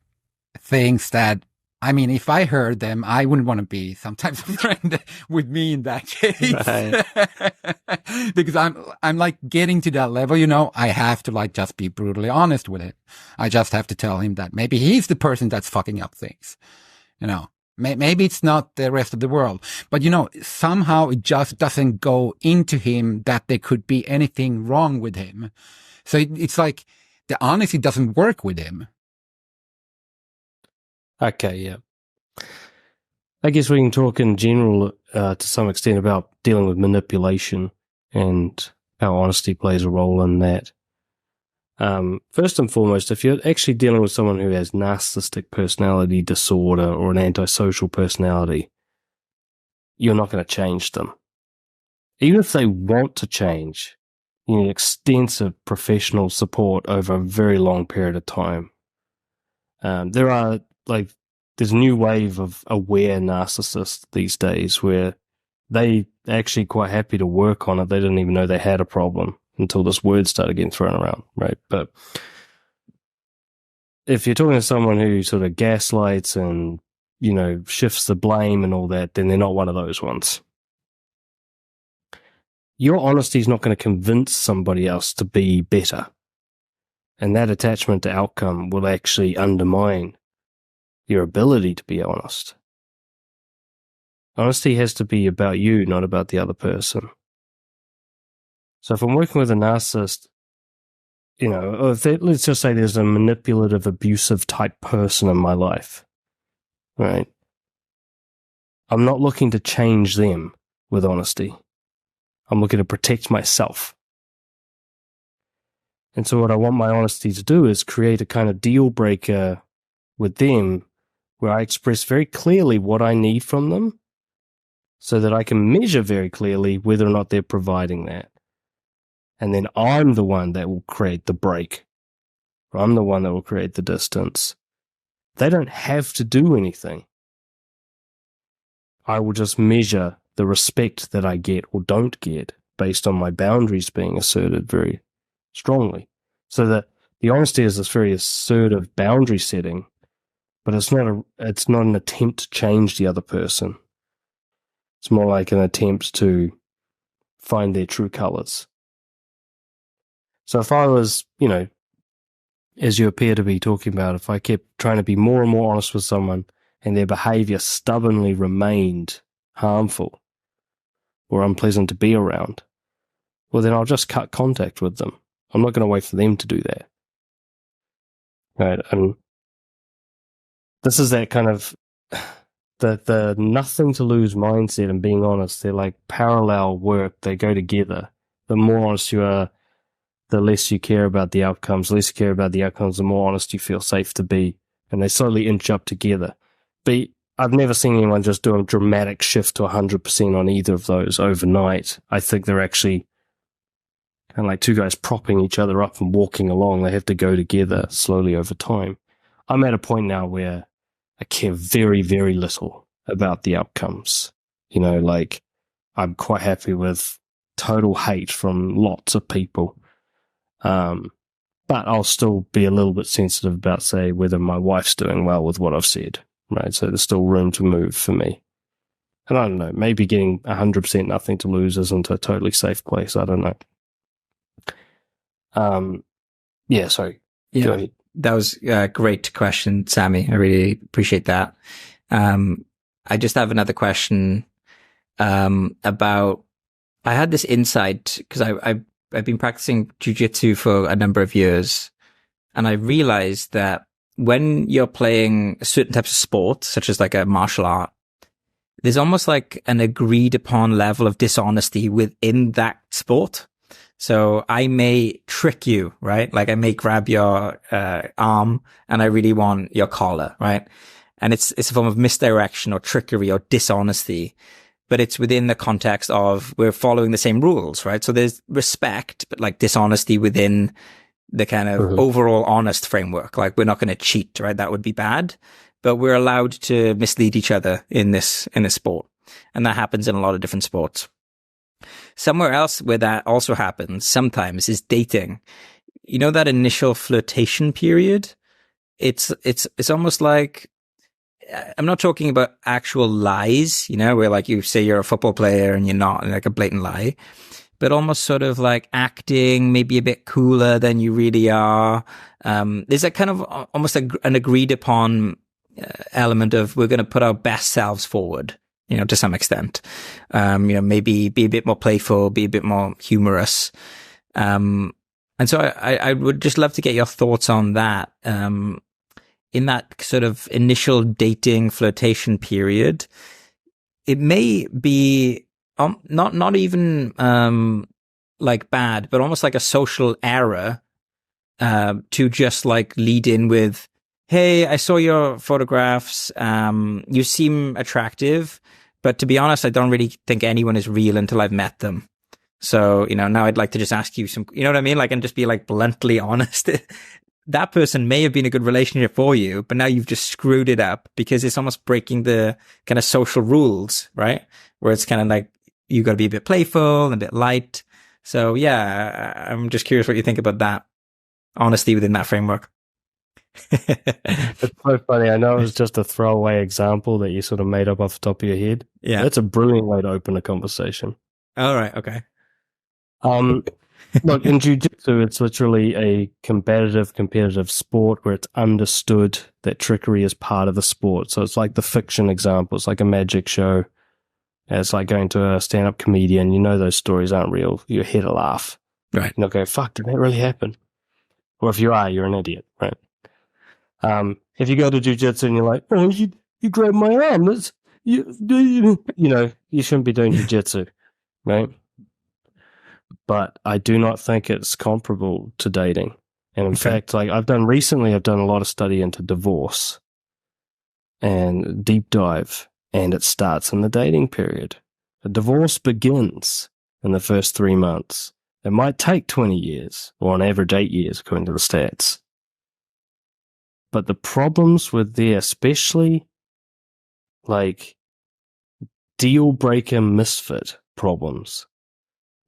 things that, I mean, if I heard them, I wouldn't want to be sometimes a friend with me in that case. Right. Because I'm like getting to that level, you know, I have to like just be brutally honest with it. I just have to tell him that maybe he's the person that's fucking up things, you know. Maybe it's not the rest of the world, but you know, somehow it just doesn't go into him that there could be anything wrong with him. So it's like the honesty doesn't work with him. Okay, yeah. I guess we can talk in general to some extent about dealing with manipulation and how honesty plays a role in that. First and foremost, if you're actually dealing with someone who has narcissistic personality disorder or an antisocial personality, you're not going to change them. Even if they want to change, you need extensive professional support over a very long period of time. There's a new wave of aware narcissists these days where they actually quite happy to work on it. They didn't even know they had a problem until this word started getting thrown around, right? But if you're talking to someone who sort of gaslights and, you know, shifts the blame and all that, then they're not one of those ones. Your honesty is not going to convince somebody else to be better. And that attachment to outcome will actually undermine your ability to be honest. Honesty has to be about you, not about the other person. So if I'm working with a narcissist, you know, or let's just say there's a manipulative, abusive type person in my life, right? I'm not looking to change them with honesty. I'm looking to protect myself. And so what I want my honesty to do is create a kind of deal breaker with them where I express very clearly what I need from them so that I can measure very clearly whether or not they're providing that. And then I'm the one that will create the break. I'm the one that will create the distance. They don't have to do anything. I will just measure the respect that I get or don't get based on my boundaries being asserted very strongly. So that the honesty is this very assertive boundary setting, but it's not an attempt to change the other person. It's more like an attempt to find their true colors. So if I was, you know, as you appear to be talking about, if I kept trying to be more and more honest with someone and their behavior stubbornly remained harmful or unpleasant to be around, well, then I'll just cut contact with them. I'm not going to wait for them to do that. Right? And this is that kind of the nothing to lose mindset and being honest. They're like parallel work. They go together. The more honest you are, the less you care about the outcomes. The less you care about the outcomes, the more honest you feel safe to be. And they slowly inch up together. But I've never seen anyone just do a dramatic shift to 100% on either of those overnight. I think they're actually kind of like two guys propping each other up and walking along. They have to go together slowly over time. I'm at a point now where I care very, very little about the outcomes. You know, like I'm quite happy with total hate from lots of people. but I'll still be a little bit sensitive about, say, whether my wife's doing well with what I've said, right? So there's still room to move for me. And I don't know, maybe getting 100% nothing to lose isn't a totally safe place. I don't know. Yeah, sorry. Yeah. Go ahead. That was a great question, Sammy. I really appreciate that. I just have another question about, I had this insight because I've been practicing jiu-jitsu for a number of years, and I realized that when you're playing certain types of sport, such as like a martial art, there's almost like an agreed upon level of dishonesty within that sport. So I may trick you, right? Like I may grab your arm and I really want your collar, right? And it's a form of misdirection or trickery or dishonesty, but it's within the context of we're following the same rules, right? So there's respect, but like dishonesty within the kind of overall honest framework. Like we're not going to cheat, right? That would be bad, but we're allowed to mislead each other in this sport. And that happens in a lot of different sports. Somewhere else where that also happens sometimes is dating. You know, that initial flirtation period? It's almost like, I'm not talking about actual lies, you know, where like you say you're a football player and you're not, like a blatant lie, but almost sort of like acting maybe a bit cooler than you really are. There's a kind of almost an agreed upon element of we're going to put our best selves forward, you know, to some extent. You know, maybe be a bit more playful, be a bit more humorous. And so I would just love to get your thoughts on that. In that sort of initial dating flirtation period, it may be not even like bad, but almost like a social error to just like lead in with, hey, I saw your photographs. You seem attractive, but to be honest, I don't really think anyone is real until I've met them. So, you know, now I'd like to just ask you some, you know what I mean? Like, and just be like bluntly honest. That person may have been a good relationship for you, but now you've just screwed it up because it's almost breaking the kind of social rules, right? Where it's kind of like, you got to be a bit playful and a bit light. So yeah, I'm just curious what you think about that honesty within that framework. It's so funny. I know it was just a throwaway example that you sort of made up off the top of your head. Yeah. That's a brilliant way to open a conversation. All right. Okay. Look, in jiu-jitsu, it's literally a competitive sport where it's understood that trickery is part of the sport. So it's like the fiction example. It's like a magic show. It's like going to a stand-up comedian. You know those stories aren't real. You're here to laugh. Right. You're not going, fuck, did that really happen? Or if you are, you're an idiot, right? If you go to jiu-jitsu and you're like, oh, you grabbed my arm. That's, you know, you shouldn't be doing jiu-jitsu, right? But I do not think it's comparable to dating. And in fact, like I've done a lot of study into divorce and deep dive, and it starts in the dating period. A divorce begins in the first 3 months. It might take 20 years, or on average 8 years, according to the stats. But the problems with there, especially like deal breaker misfit problems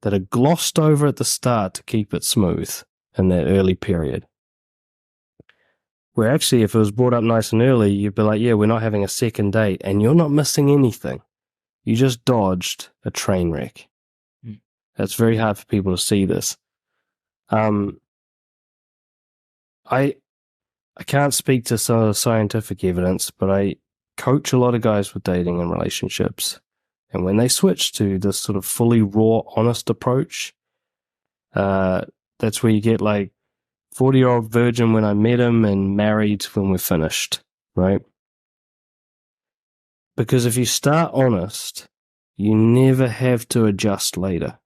that are glossed over at the start to keep it smooth in that early period. Where actually, if it was brought up nice and early, you'd be like, yeah, we're not having a second date, and you're not missing anything. You just dodged a train wreck. It's very hard for people to see this. I can't speak to some of the scientific evidence, but I coach a lot of guys with dating and relationships. And when they switch to this sort of fully raw, honest approach, that's where you get like 40-year-old virgin when I met him and married when we're finished, right? Because if you start honest, you never have to adjust later.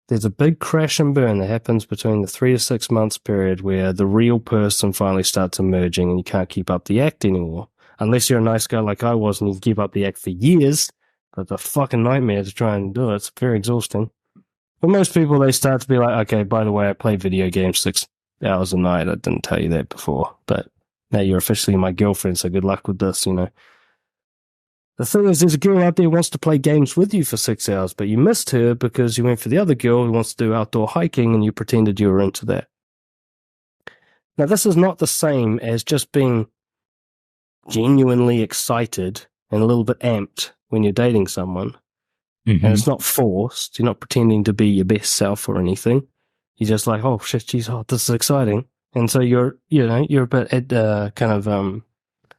There's a big crash and burn that happens between the 3 to 6 months period where the real person finally starts emerging and you can't keep up the act anymore. Unless you're a nice guy like I was and you can keep up the act for years. But it's a fucking nightmare to try and do it. It's very exhausting. For most people, they start to be like, okay, by the way, I play video games 6 hours a night. I didn't tell you that before. But now you're officially my girlfriend, so good luck with this, you know. The thing is, there's a girl out there who wants to play games with you for 6 hours, but you missed her because you went for the other girl who wants to do outdoor hiking and you pretended you were into that. Now, this is not the same as just being genuinely excited and a little bit amped when you're dating someone. And it's not forced. You're not pretending to be your best self or anything. You're just like, oh shit, geez, oh, this is exciting. And so you're a bit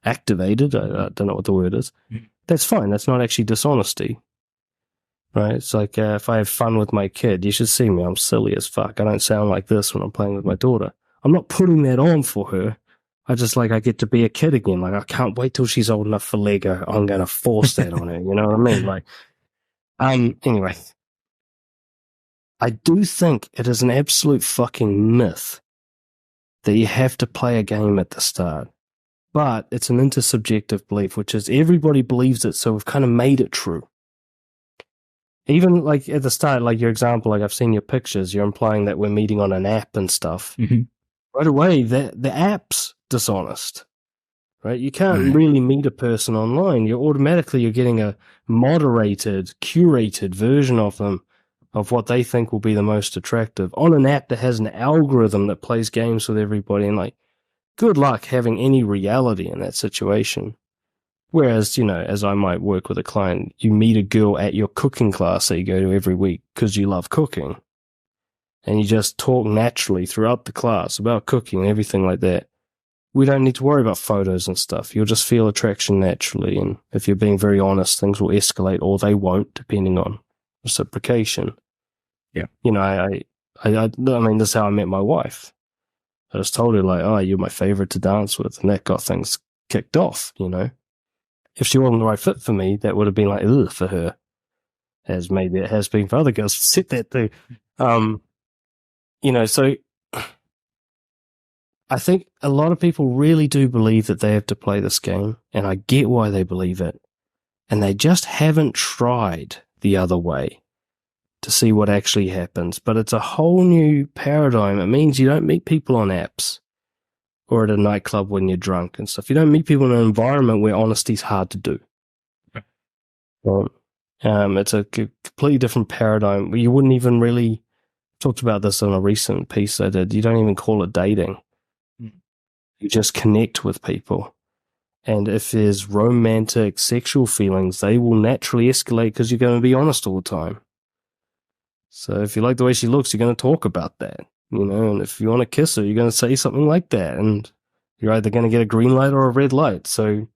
activated. I don't know what the word is. That's fine. That's not actually dishonesty, right? It's like if I have fun with my kid, you should see me. I'm silly as fuck. I don't sound like this when I'm playing with my daughter. I'm not putting that on for her. I get to be a kid again. Like, I can't wait till she's old enough for Lego. I'm going to force that on her. You know what I mean? Like, anyway, I do think it is an absolute fucking myth that you have to play a game at the start. But it's an intersubjective belief, which is everybody believes it, so we've kind of made it true. Even like at the start, like your example, like I've seen your pictures, you're implying that we're meeting on an app and stuff. Right away, the app's dishonest, right? You can't really meet a person online. You're getting a moderated, curated version of them, of what they think will be the most attractive on an app that has an algorithm that plays games with everybody. And like, good luck having any reality in that situation. Whereas, as I might work with a client, you meet a girl at your cooking class that you go to every week because you love cooking. And you just talk naturally throughout the class about cooking and everything like that. We don't need to worry about photos and stuff. You'll just feel attraction naturally. And if you're being very honest, things will escalate or they won't, depending on reciprocation. Yeah. I mean, this is how I met my wife. I just told her, like, oh, you're my favorite to dance with. And that got things kicked off, If she wasn't the right fit for me, that would have been like, ugh, for her. As maybe it has been for other girls. Said that too. So I think a lot of people really do believe that they have to play this game, and I get why they believe it. And they just haven't tried the other way to see what actually happens. But it's a whole new paradigm. It means you don't meet people on apps or at a nightclub when you're drunk and stuff. You don't meet people in an environment where honesty's hard to do. It's a completely different paradigm. You wouldn't even really talked about this in a recent piece I did. You don't even call it dating. You just connect with people. And if there's romantic, sexual feelings, they will naturally escalate because you're going to be honest all the time. So if you like the way she looks, you're going to talk about that, and if you want to kiss her, you're going to say something like that. And you're either going to get a green light or a red light. So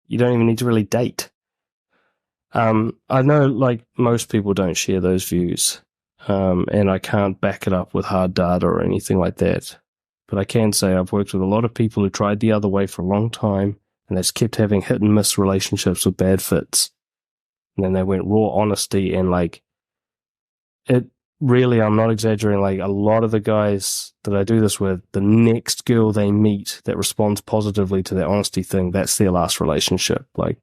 you don't even need to really date. I know, like, most people don't share those views. And I can't back it up with hard data or anything like that. But I can say I've worked with a lot of people who tried the other way for a long time, and they just kept having hit and miss relationships with bad fits. And then they went raw honesty, and like, it really, I'm not exaggerating, like a lot of the guys that I do this with, the next girl they meet that responds positively to their honesty thing, that's their last relationship. Like,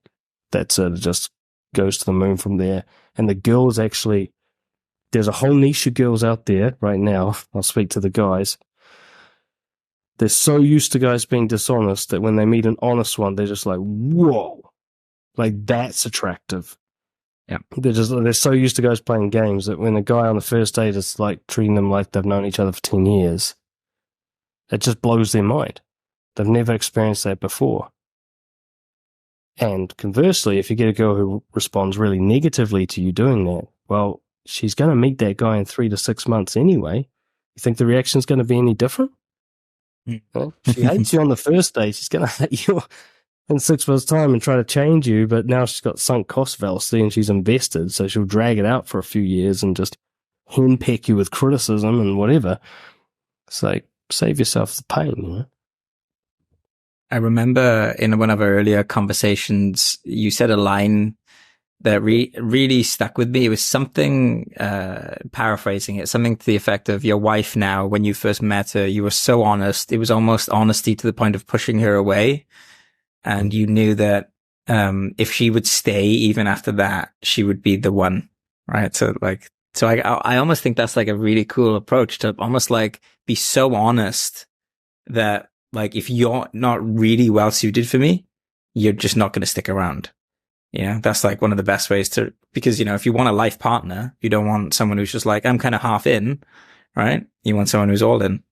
that's it. It just goes to the moon from there. And the girls actually, there's a whole niche of girls out there right now. I'll speak to the guys. They're so used to guys being dishonest that when they meet an honest one, they're just like, whoa, like, that's attractive. Yeah. They're so used to guys playing games that when a guy on the first date is like treating them like they've known each other for 10 years, it just blows their mind. They've never experienced that before. And conversely, if you get a girl who responds really negatively to you doing that, well, she's going to meet that guy in 3 to 6 months anyway. You think the reaction's going to be any different? She hates you on the first day. She's going to hate you in 6 months' time and try to change you, but now she's got sunk cost fallacy and she's invested, so she'll drag it out for a few years and just henpeck you with criticism and whatever. It's like, save yourself the pain, I remember in one of our earlier conversations, you said a line that really stuck with me. It was something, paraphrasing it, something to the effect of, your wife now, when you first met her, you were so honest. It was almost honesty to the point of pushing her away. And you knew that, if she would stay even after that, she would be the one, right? So I almost think that's like a really cool approach to almost like be so honest that, like, if you're not really well suited for me, you're just not going to stick around. Yeah, that's like one of the best ways to, because, if you want a life partner, you don't want someone who's just like, I'm kind of half in, right? You want someone who's all in.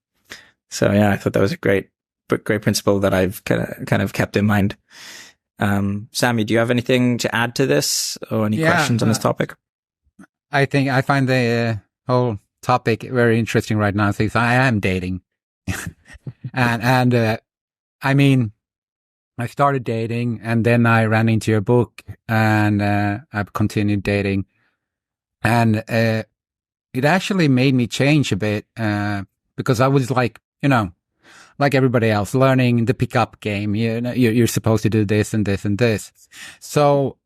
So yeah, I thought that was a great principle that I've kind of kept in mind. Sammy, do you have anything to add to this or any questions on this topic? I think I find the whole topic very interesting right now, since I am dating. and I mean, I started dating and then I ran into your book and I've continued dating. And it actually made me change a bit because I was like, like everybody else, learning the pickup game. You're supposed to do this and this and this. So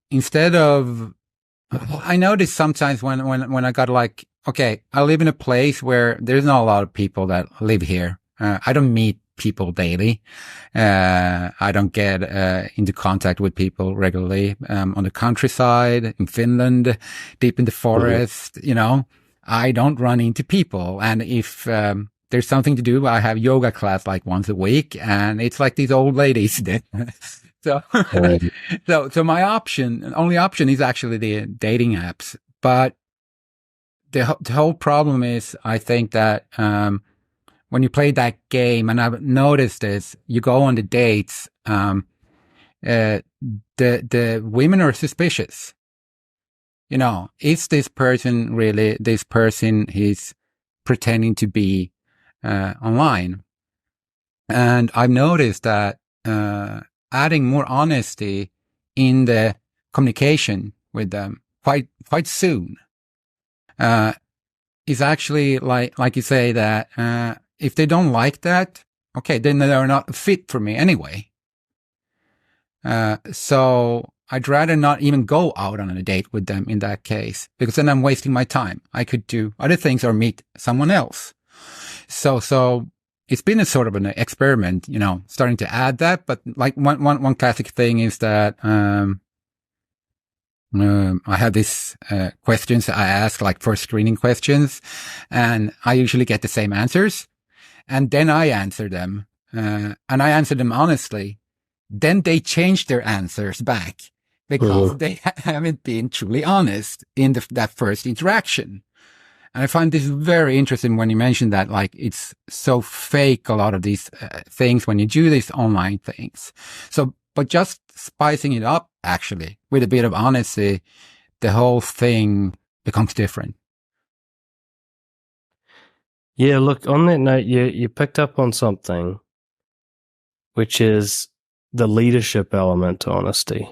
instead of, I noticed sometimes when I got like, okay, I live in a place where there's not a lot of people that live here. I don't meet people daily. I don't get into contact with people regularly. On the countryside, in Finland, deep in the forest, I don't run into people. And if there's something to do, I have yoga class like once a week, and it's like these old ladies. So, so my only option is actually the dating apps. But the whole problem is, I think that when you play that game, and I've noticed this, you go on the dates, the women are suspicious. Is this person really this person he's pretending to be online? And I've noticed that adding more honesty in the communication with them quite soon is actually like you say that if they don't like that, okay, then they're not fit for me anyway. So I'd rather not even go out on a date with them in that case, because then I'm wasting my time. I could do other things or meet someone else. So it's been a sort of an experiment, starting to add that. But like one classic thing is that, I have these questions I ask, like first screening questions, and I usually get the same answers. And then I answer them, and I answer them honestly. Then they change their answers back because they haven't been truly honest in that first interaction. And I find this very interesting when you mentioned that, like, it's so fake, a lot of these things when you do these online things. So, but just spicing it up, actually, with a bit of honesty, the whole thing becomes different. Yeah, look, on that note, you picked up on something, which is the leadership element to honesty.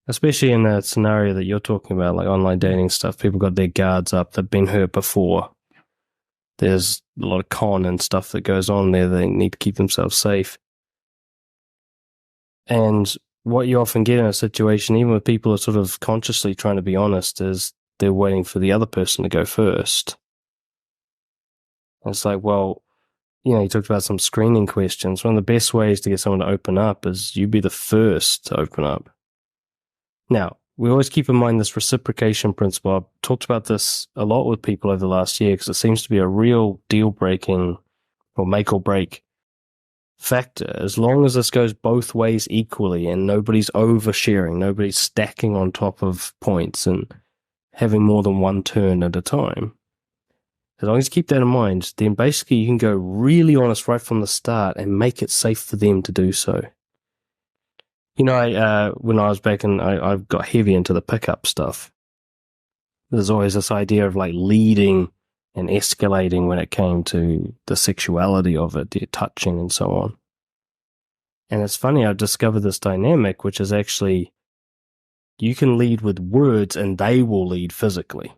Especially in that scenario that you're talking about, like online dating stuff, people got their guards up, they've been hurt before. There's a lot of con and stuff that goes on there, they need to keep themselves safe. And what you often get in a situation, even with people who are sort of consciously trying to be honest, is they're waiting for the other person to go first. And it's like, well, you talked about some screening questions. One of the best ways to get someone to open up is you be the first to open up. Now, we always keep in mind this reciprocation principle. I've talked about this a lot with people over the last year because it seems to be a real deal-breaking or make-or-break factor. As long as this goes both ways equally and nobody's oversharing, nobody's stacking on top of points and having more than one turn at a time, as long as you keep that in mind, then basically you can go really honest right from the start and make it safe for them to do so. When I was back I got heavy into the pickup stuff. There's always this idea of like leading and escalating when it came to the sexuality of it, the touching and so on. And it's funny, I've discovered this dynamic, which is actually you can lead with words and they will lead physically.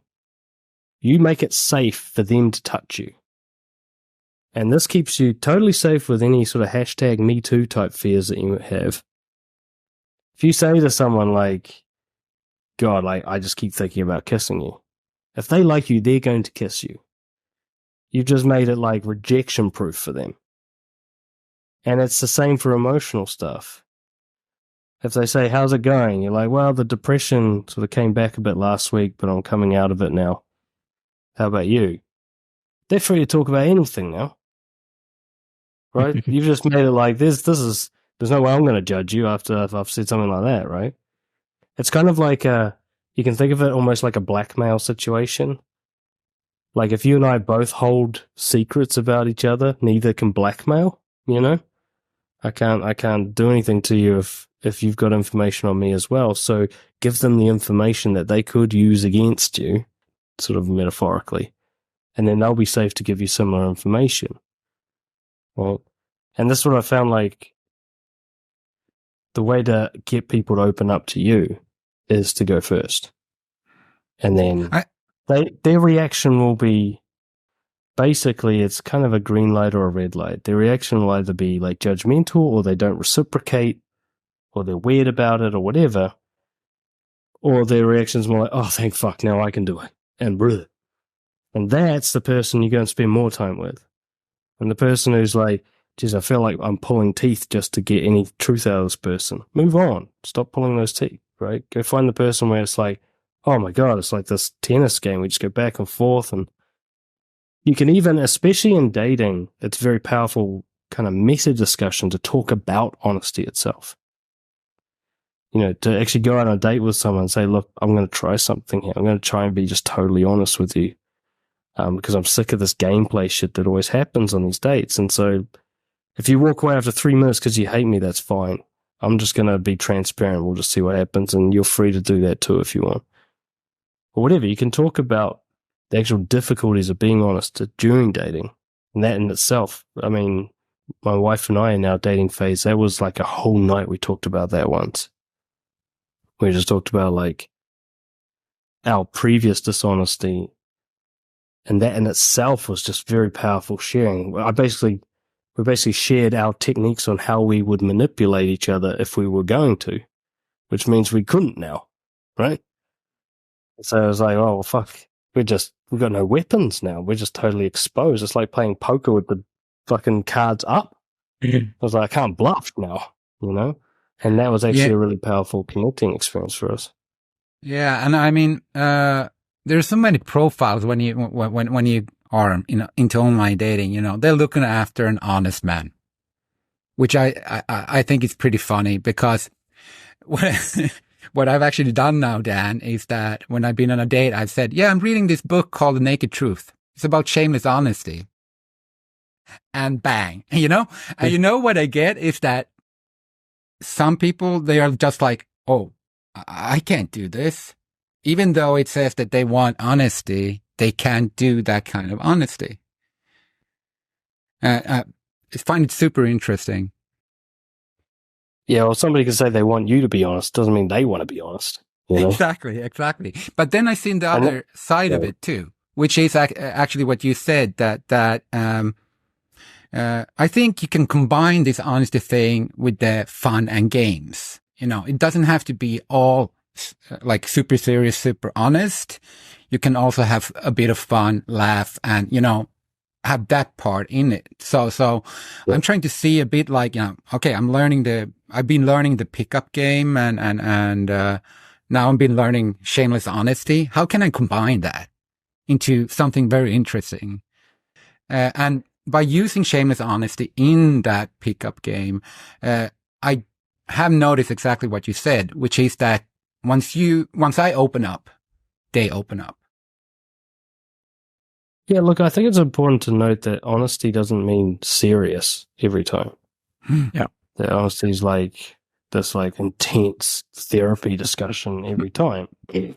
You make it safe for them to touch you. And this keeps you totally safe with any sort of hashtag Me Too type fears that you have. If you say to someone like, God, like, I just keep thinking about kissing you. If they like you, they're going to kiss you. You've just made it like rejection proof for them. And it's the same for emotional stuff. If they say, how's it going? You're like, well, the depression sort of came back a bit last week, but I'm coming out of it now. How about you? They're free to talk about anything now. Right? You've just made it like there's no way I'm going to judge you after I've said something like that, right? It's kind of like you can think of it almost like a blackmail situation. Like, if you and I both hold secrets about each other, neither can blackmail, you know? I can't do anything to you if you've got information on me as well. So give them the information that they could use against you, sort of metaphorically, and then they'll be safe to give you similar information. Well, and this is what I found, like, the way to get people to open up to you is to go first. And then their reaction will be, basically, it's kind of a green light or a red light. Their reaction will either be like judgmental, or they don't reciprocate, or they're weird about it, or whatever. Or their reaction's more like, oh, thank fuck, now I can do it. And bruh. And that's the person you go and spend more time with. And the person who's like, geez, I feel like I'm pulling teeth just to get any truth out of this person. Move on. Stop pulling those teeth, right? Go find the person where it's like, oh my God, it's like this tennis game. We just go back and forth. And you can even, especially in dating, it's very powerful kind of meta discussion to talk about honesty itself. You know, to actually go on a date with someone and say, look, I'm going to try something here. I'm going to try and be just totally honest with you. Because I'm sick of this gameplay shit that always happens on these dates. And so if you walk away after 3 minutes because you hate me, that's fine. I'm just going to be transparent. We'll just see what happens. And you're free to do that too if you want. Or whatever. You can talk about the actual difficulties of being honest during dating. And that in itself, I mean, my wife and I in our dating phase, that was like a whole night we talked about that once. We just talked about like our previous dishonesty. And that in itself was just very powerful sharing. We basically shared our techniques on how we would manipulate each other if we were going to, which means we couldn't now, right? So I was like, oh, well, fuck. We've got no weapons now. We're just totally exposed. It's like playing poker with the fucking cards up. I was like, I can't bluff now, you know? And that was actually a really powerful connecting experience for us. Yeah. And I mean, there's so many profiles when you are into online dating, you know, they're looking after an honest man, which I think is pretty funny because what I've actually done now, Dan, is that when I've been on a date, I've said, yeah, I'm reading this book called The Naked Truth. It's about shameless honesty. And bang, you know, and you know what I get is that some people, they are just like, oh, I can't do this. Even though it says that they want honesty, they can't do that kind of honesty. I find it super interesting. Yeah, well, somebody can say they want you to be honest. Doesn't mean they want to be honest. You know? Exactly. But then I seen the other side of it too, which is actually what you said, that I think you can combine this honesty thing with the fun and games. You know, it doesn't have to be all like super serious, super honest. You can also have a bit of fun, laugh, and, you know, have that part in it. So I'm trying to see a bit like, you know, okay, I've been learning the pickup game and now I've been learning shameless honesty. How can I combine that into something very interesting? And by using shameless honesty in that pickup game, I have noticed exactly what you said, which is that once I open up, they open up. Yeah, look, I think it's important to note that honesty doesn't mean serious every time. Yeah. That honesty is like this like intense therapy discussion every time. In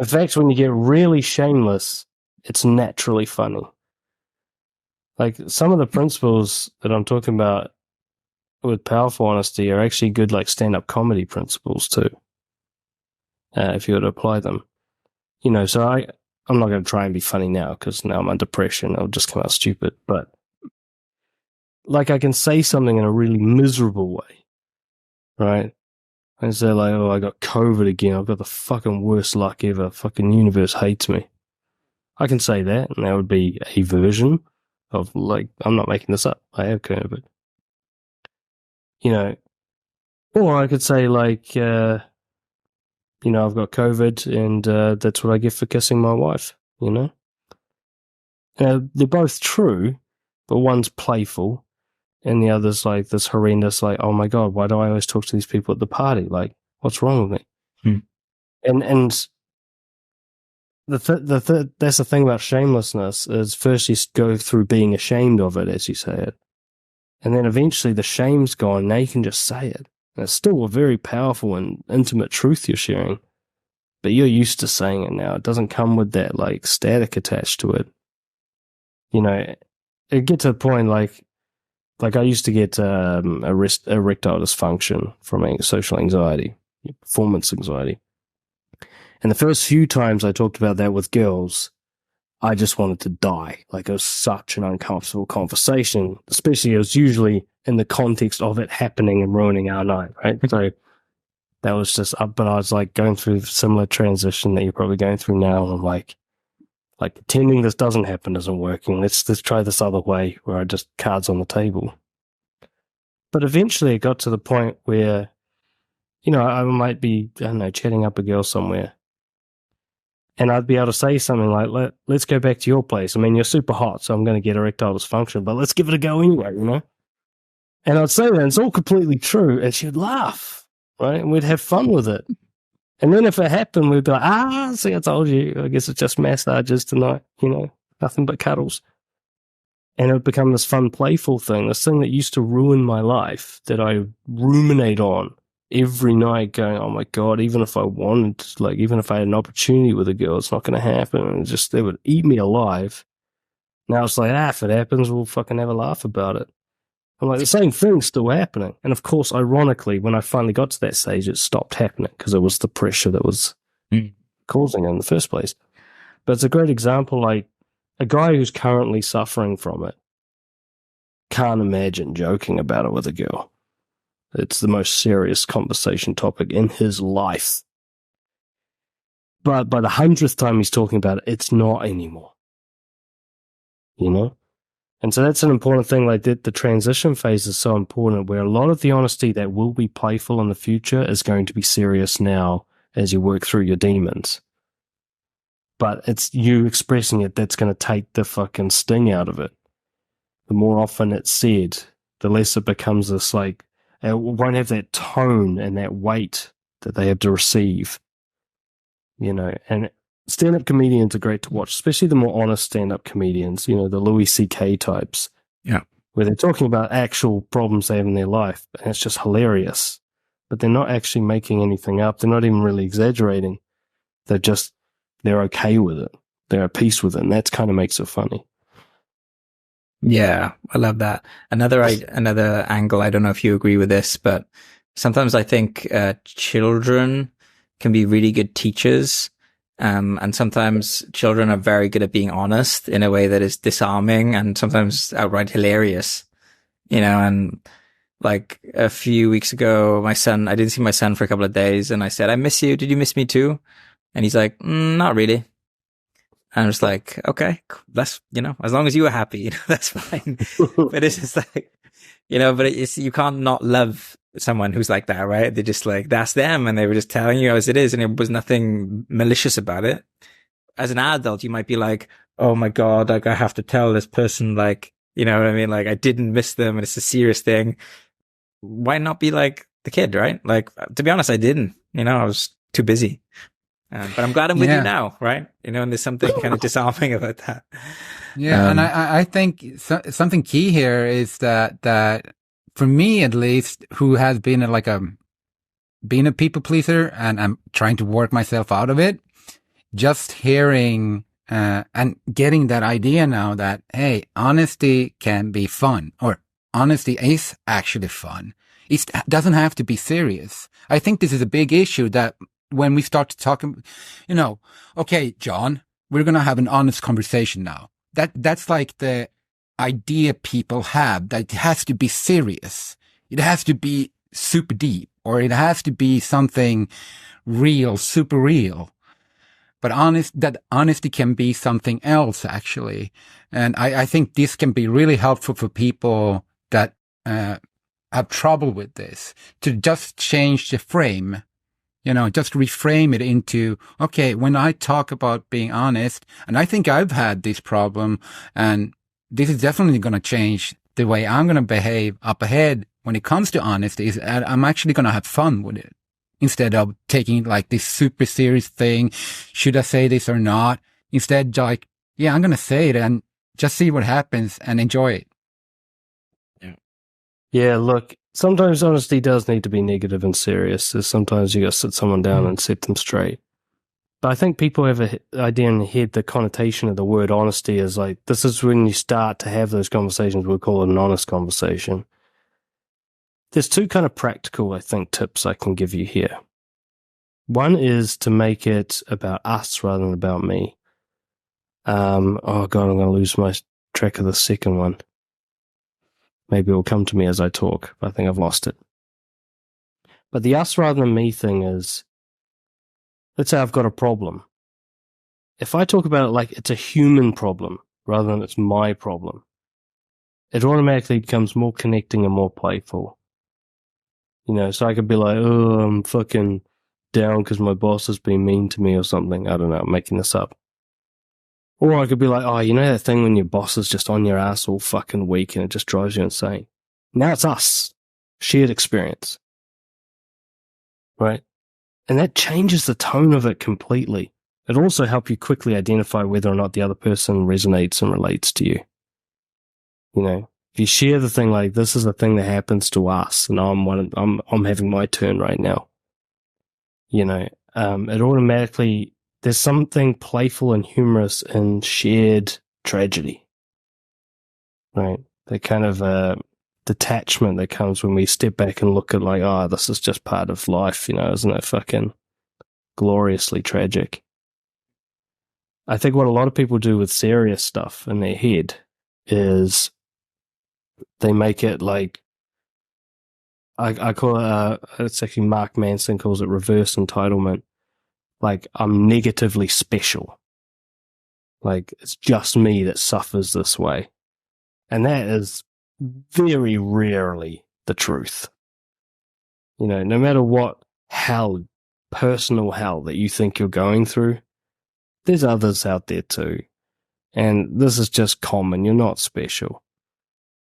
fact, when you get really shameless, it's naturally funny. Like some of the principles that I'm talking about with powerful honesty are actually good like stand-up comedy principles too. If you were to apply them. You know, so I'm not going to try and be funny now because now I'm under pressure and it'll just come out stupid. But like I can say something in a really miserable way, right? And say like, oh, I got COVID again. I've got the fucking worst luck ever. Fucking universe hates me. I can say that and that would be a version of like, I'm not making this up. I have COVID. You know, or I could say like, you know, I've got COVID and that's what I get for kissing my wife, you know? They're both true, but one's playful and the other's like this horrendous, like, oh my God, why do I always talk to these people at the party? Like, what's wrong with me? And that's the thing about shamelessness is first you go through being ashamed of it as you say it. And then eventually the shame's gone. Now you can just say it. And it's still a very powerful and intimate truth you're sharing. But you're used to saying it now. It doesn't come with that like static attached to it. You know, it gets to a point like I used to get erectile dysfunction from social anxiety, performance anxiety. And the first few times I talked about that with girls, I just wanted to die. Like it was such an uncomfortable conversation, especially it was usually in the context of it happening and ruining our night, right? So that was just up, but I was like going through a similar transition that you're probably going through now. And I'm like pretending this doesn't happen isn't working. Let's try this other way where I just cards on the table. But eventually it got to the point where, you know, I might be, I don't know, chatting up a girl somewhere. And I'd be able to say something like, let's go back to your place. I mean, you're super hot, so I'm going to get erectile dysfunction, but let's give it a go anyway, you know? And I'd say that, and it's all completely true, and she'd laugh, right? And we'd have fun with it. And then if it happened, we'd be like, see, I told you. I guess it's just massages tonight, you know, nothing but cuddles. And it would become this fun, playful thing, this thing that used to ruin my life that I ruminate on every night going, oh my God, even if I wanted, like, even if I had an opportunity with a girl, it's not going to happen. And just, they would eat me alive. Now it's like, if it happens, we'll fucking have a laugh about it. I'm like, the same thing's still happening. And of course, ironically, when I finally got to that stage, it stopped happening because it was the pressure that was causing it in the first place. But it's a great example, like, a guy who's currently suffering from it can't imagine joking about it with a girl. It's the most serious conversation topic in his life. But by the 100th time he's talking about it, it's not anymore. You know? And so that's an important thing. Like the transition phase is so important, where a lot of the honesty that will be playful in the future is going to be serious now as you work through your demons. But it's you expressing it that's going to take the fucking sting out of it. The more often it's said, the less it becomes this like, it won't have that tone and that weight that they have to receive, you know. And stand-up comedians are great to watch, especially the more honest stand-up comedians, you know, the Louis C.K. types. Yeah. Where they're talking about actual problems they have in their life, and it's just hilarious. But they're not actually making anything up. They're not even really exaggerating. They're okay with it. They're at peace with it, and that kind of makes it funny. Yeah, I love that. Another angle, I don't know if you agree with this, but sometimes I think children can be really good teachers. And sometimes children are very good at being honest in a way that is disarming and sometimes outright hilarious, you know. And like a few weeks ago, I didn't see my son for a couple of days, and I said, I miss you. Did you miss me too? And he's like, not really. And I was like, okay, that's, you know, as long as you were happy, you know, that's fine. But it's just like, you know, but you can't not love someone who's like that, right? They're just like, that's them. And they were just telling you as it is. And it was nothing malicious about it. As an adult, you might be like, oh my God, like I have to tell this person, like, you know what I mean? Like I didn't miss them and it's a serious thing. Why not be like the kid, right? Like, to be honest, I didn't, you know, I was too busy. But I'm glad I'm with you now, right? You know, and there's something kind of disarming about that. Yeah, and I think something key here is that for me at least, who has been being a people pleaser, and I'm trying to work myself out of it, just hearing and getting that idea now that, hey, honesty can be fun, or honesty is actually fun. It doesn't have to be serious. I think this is a big issue that when we start to talk, you know, okay, John, we're going to have an honest conversation now. That's like the idea people have, that it has to be serious. It has to be super deep, or it has to be something real, super real. But honesty can be something else, actually. And I think this can be really helpful for people that have trouble with this, to just change the frame. You know, just reframe it into, okay, when I talk about being honest, and I think I've had this problem, and this is definitely going to change the way I'm going to behave up ahead when it comes to honesty, is I'm actually going to have fun with it. instead of taking like this super serious thing. Should I say this or not? Instead, like, yeah, I'm going to say it and just see what happens and enjoy it. Yeah, look, sometimes honesty does need to be negative and serious. So sometimes you got to sit someone down and set them straight. But I think people have an idea in their head, the connotation of the word honesty is like, this is when you start to have those conversations. We'll call it an honest conversation. There's two kind of practical, I think, tips I can give you here. One is to make it about us rather than about me. Oh God, I'm going to lose my track of the second one. Maybe it will come to me as I talk, but I think I've lost it. But the us rather than me thing is, let's say I've got a problem. If I talk about it like it's a human problem rather than it's my problem, it automatically becomes more connecting and more playful. You know, so I could be like, oh, I'm fucking down because my boss has been mean to me or something. I don't know, I'm making this up. Or I could be like, oh, you know that thing when your boss is just on your ass all fucking week and it just drives you insane? Now it's us. Shared experience. Right? And that changes the tone of it completely. It'll also help you quickly identify whether or not the other person resonates and relates to you. You know, if you share the thing like, this is a thing that happens to us and I'm having my turn right now. You know, it automatically, there's something playful and humorous in shared tragedy, right? The kind of detachment that comes when we step back and look at like, oh, this is just part of life, you know, isn't it fucking gloriously tragic? I think what a lot of people do with serious stuff in their head is they make it like, I call it, it's actually Mark Manson calls it reverse entitlement. Like, I'm negatively special. Like, it's just me that suffers this way. And that is very rarely the truth. You know, no matter what hell, personal hell that you think you're going through, there's others out there too. And this is just common. You're not special.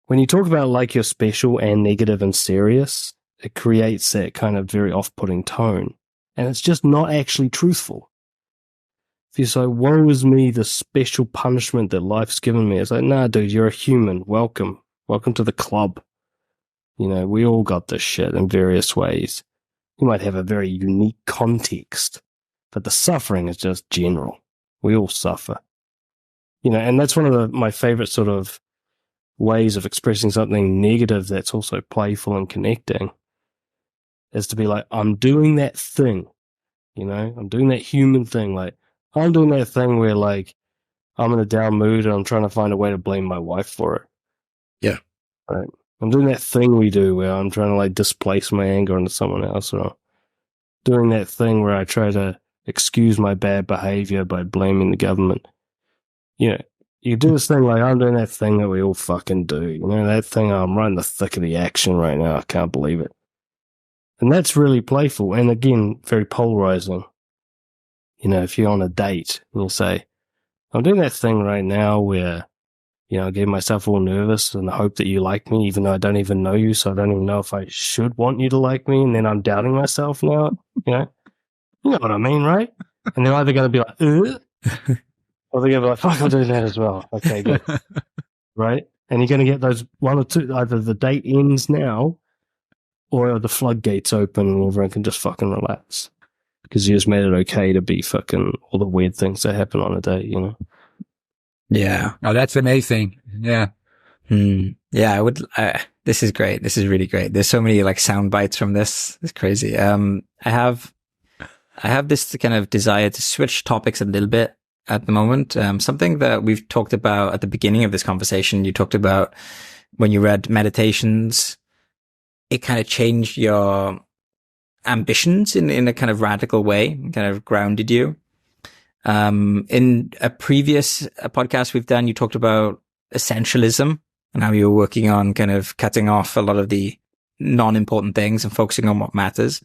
When you talk about like you're special and negative and serious, it creates that kind of very off-putting tone. And it's just not actually truthful. If you say, woe is me, the special punishment that life's given me, it's like, nah, dude, you're a human. Welcome. Welcome to the club. You know, we all got this shit in various ways. You might have a very unique context, but the suffering is just general. We all suffer. You know, and that's one of my favorite sort of ways of expressing something negative that's also playful and connecting is to be like, I'm doing that thing, you know, I'm doing that human thing. Like, I'm doing that thing where, like, I'm in a down mood and I'm trying to find a way to blame my wife for it. Yeah. Right. I'm doing that thing we do where I'm trying to, like, displace my anger onto someone else, or doing that thing where I try to excuse my bad behavior by blaming the government. You know, you do this thing like, I'm doing that thing that we all fucking do. You know, that thing, I'm right in the thick of the action right now. I can't believe it. And that's really playful and, again, very polarizing. You know, if you're on a date and you say, I'm doing that thing right now where, you know, I get myself all nervous in the hope that you like me, even though I don't even know you, so I don't even know if I should want you to like me, and then I'm doubting myself now, you know? You know what I mean, right? And they're either going to be like, or they're going to be like, fuck, I'm doing that as well. Okay, good. Right? And you're going to get those one or two, either the date ends now, or the floodgates open and everyone can just fucking relax. Because you just made it okay to be fucking all the weird things that happen on a date, you know? Yeah. Oh, that's amazing. Yeah. Yeah, this is great. This is really great. There's so many like sound bites from this. It's crazy. I have this kind of desire to switch topics a little bit at the moment. Something that we've talked about at the beginning of this conversation. You talked about when you read Meditations, it kind of changed your ambitions in a kind of radical way, kind of grounded you. In a previous podcast we've done, you talked about essentialism and how you were working on kind of cutting off a lot of the non-important things and focusing on what matters.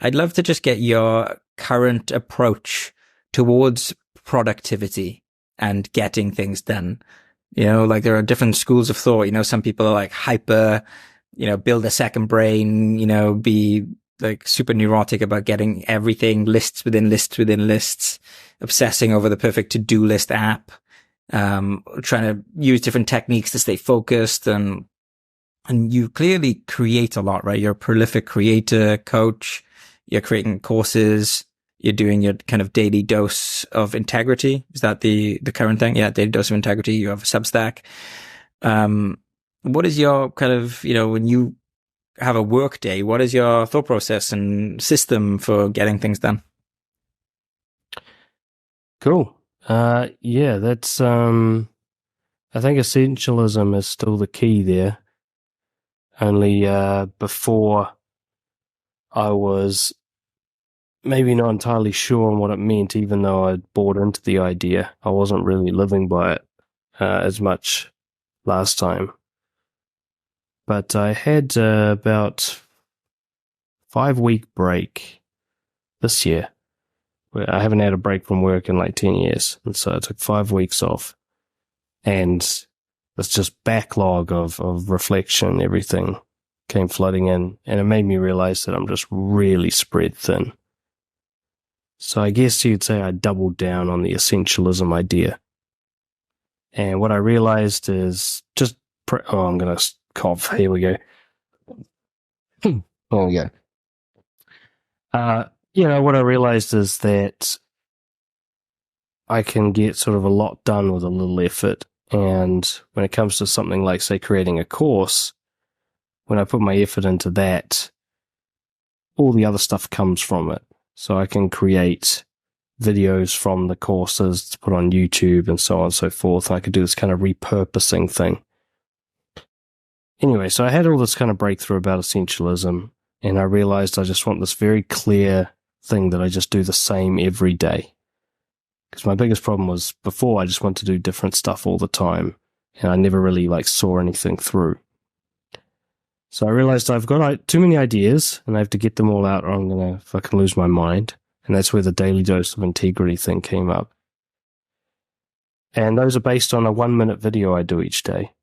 I'd love to just get your current approach towards productivity and getting things done. You know, like there are different schools of thought. You know, some people are like hyper, you know, build a second brain, you know, be like super neurotic about getting everything, lists within lists within lists, obsessing over the perfect to-do list app, trying to use different techniques to stay focused, and you clearly create a lot, right? You're a prolific creator, coach, you're creating courses, you're doing your kind of daily dose of integrity. Is that the current thing? Yeah, daily dose of integrity. You have a Substack. What is your kind of, when you have a work day, what is your thought process and system for getting things done? Cool. Yeah, that's, I think essentialism is still the key there. Only, before I was maybe not entirely sure on what it meant, even though I'd bought into the idea. I wasn't really living by it, as much last time. But I had about 5-week break this year. Where I haven't had a break from work in like 10 years. And so I took 5 weeks off. And it's just backlog of reflection, everything came flooding in. And it made me realize that I'm just really spread thin. So I guess you'd say I doubled down on the essentialism idea. And what I realized is just, I'm going to cough. Here we go. There we go. What I realized is that I can get sort of a lot done with a little effort. And when it comes to something like, say, creating a course, when I put my effort into that, all the other stuff comes from it. So I can create videos from the courses to put on YouTube and so on and so forth. And I could do this kind of repurposing thing. Anyway, so I had all this kind of breakthrough about essentialism, and I realized I just want this very clear thing that I just do the same every day. Because my biggest problem was before I just wanted to do different stuff all the time, and I never really saw anything through. So I realized I've got too many ideas, and I have to get them all out, or I'm going to fucking lose my mind. And that's where the daily dose of integrity thing came up. And those are based on a 1-minute video I do each day.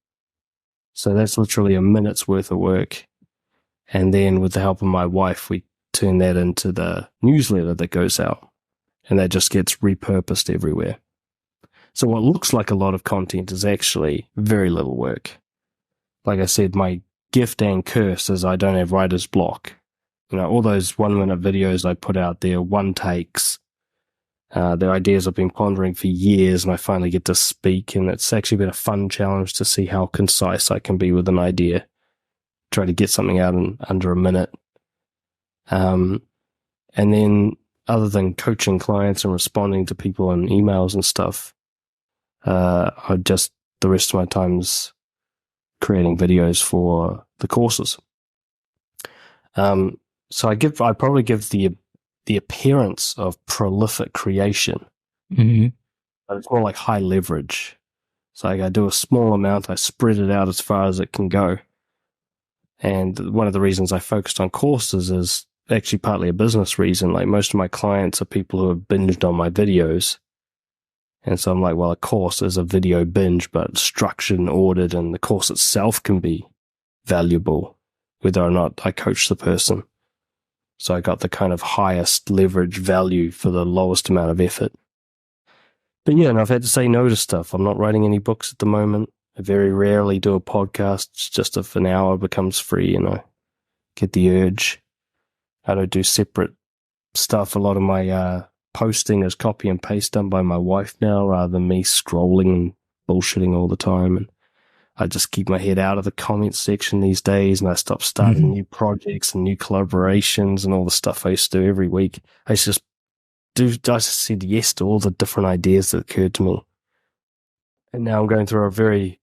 So that's literally a minute's worth of work. And then with the help of my wife, we turn that into the newsletter that goes out. And that just gets repurposed everywhere. So what looks like a lot of content is actually very little work. Like I said, my gift and curse is I don't have writer's block. All those 1-minute videos I put out there, one takes. They're ideas I've been pondering for years, and I finally get to speak, and it's actually been a fun challenge to see how concise I can be with an idea. Try to get something out in under a minute. And then other than coaching clients and responding to people in emails and stuff, the rest of my time's creating videos for the courses. So I probably give the appearance of prolific creation, but it's more like high leverage. So I do a small amount, I spread it out as far as it can go. And one of the reasons I focused on courses is actually partly a business reason. Like most of my clients are people who have binged on my videos. And so I'm like, well, a course is a video binge, but structured and ordered, and the course itself can be valuable, whether or not I coach the person. So I got the kind of highest leverage value for the lowest amount of effort. But yeah, and I've had to say no to stuff. I'm not writing any books at the moment. I very rarely do a podcast. It's just if an hour becomes free and I get the urge. I don't do separate stuff. A lot of my posting is copy and paste done by my wife now, rather than me scrolling and bullshitting all the time. And I just keep my head out of the comments section these days, and I stop starting new projects and new collaborations and all the stuff I used to do every week. I just said yes to all the different ideas that occurred to me. And now I'm going through a very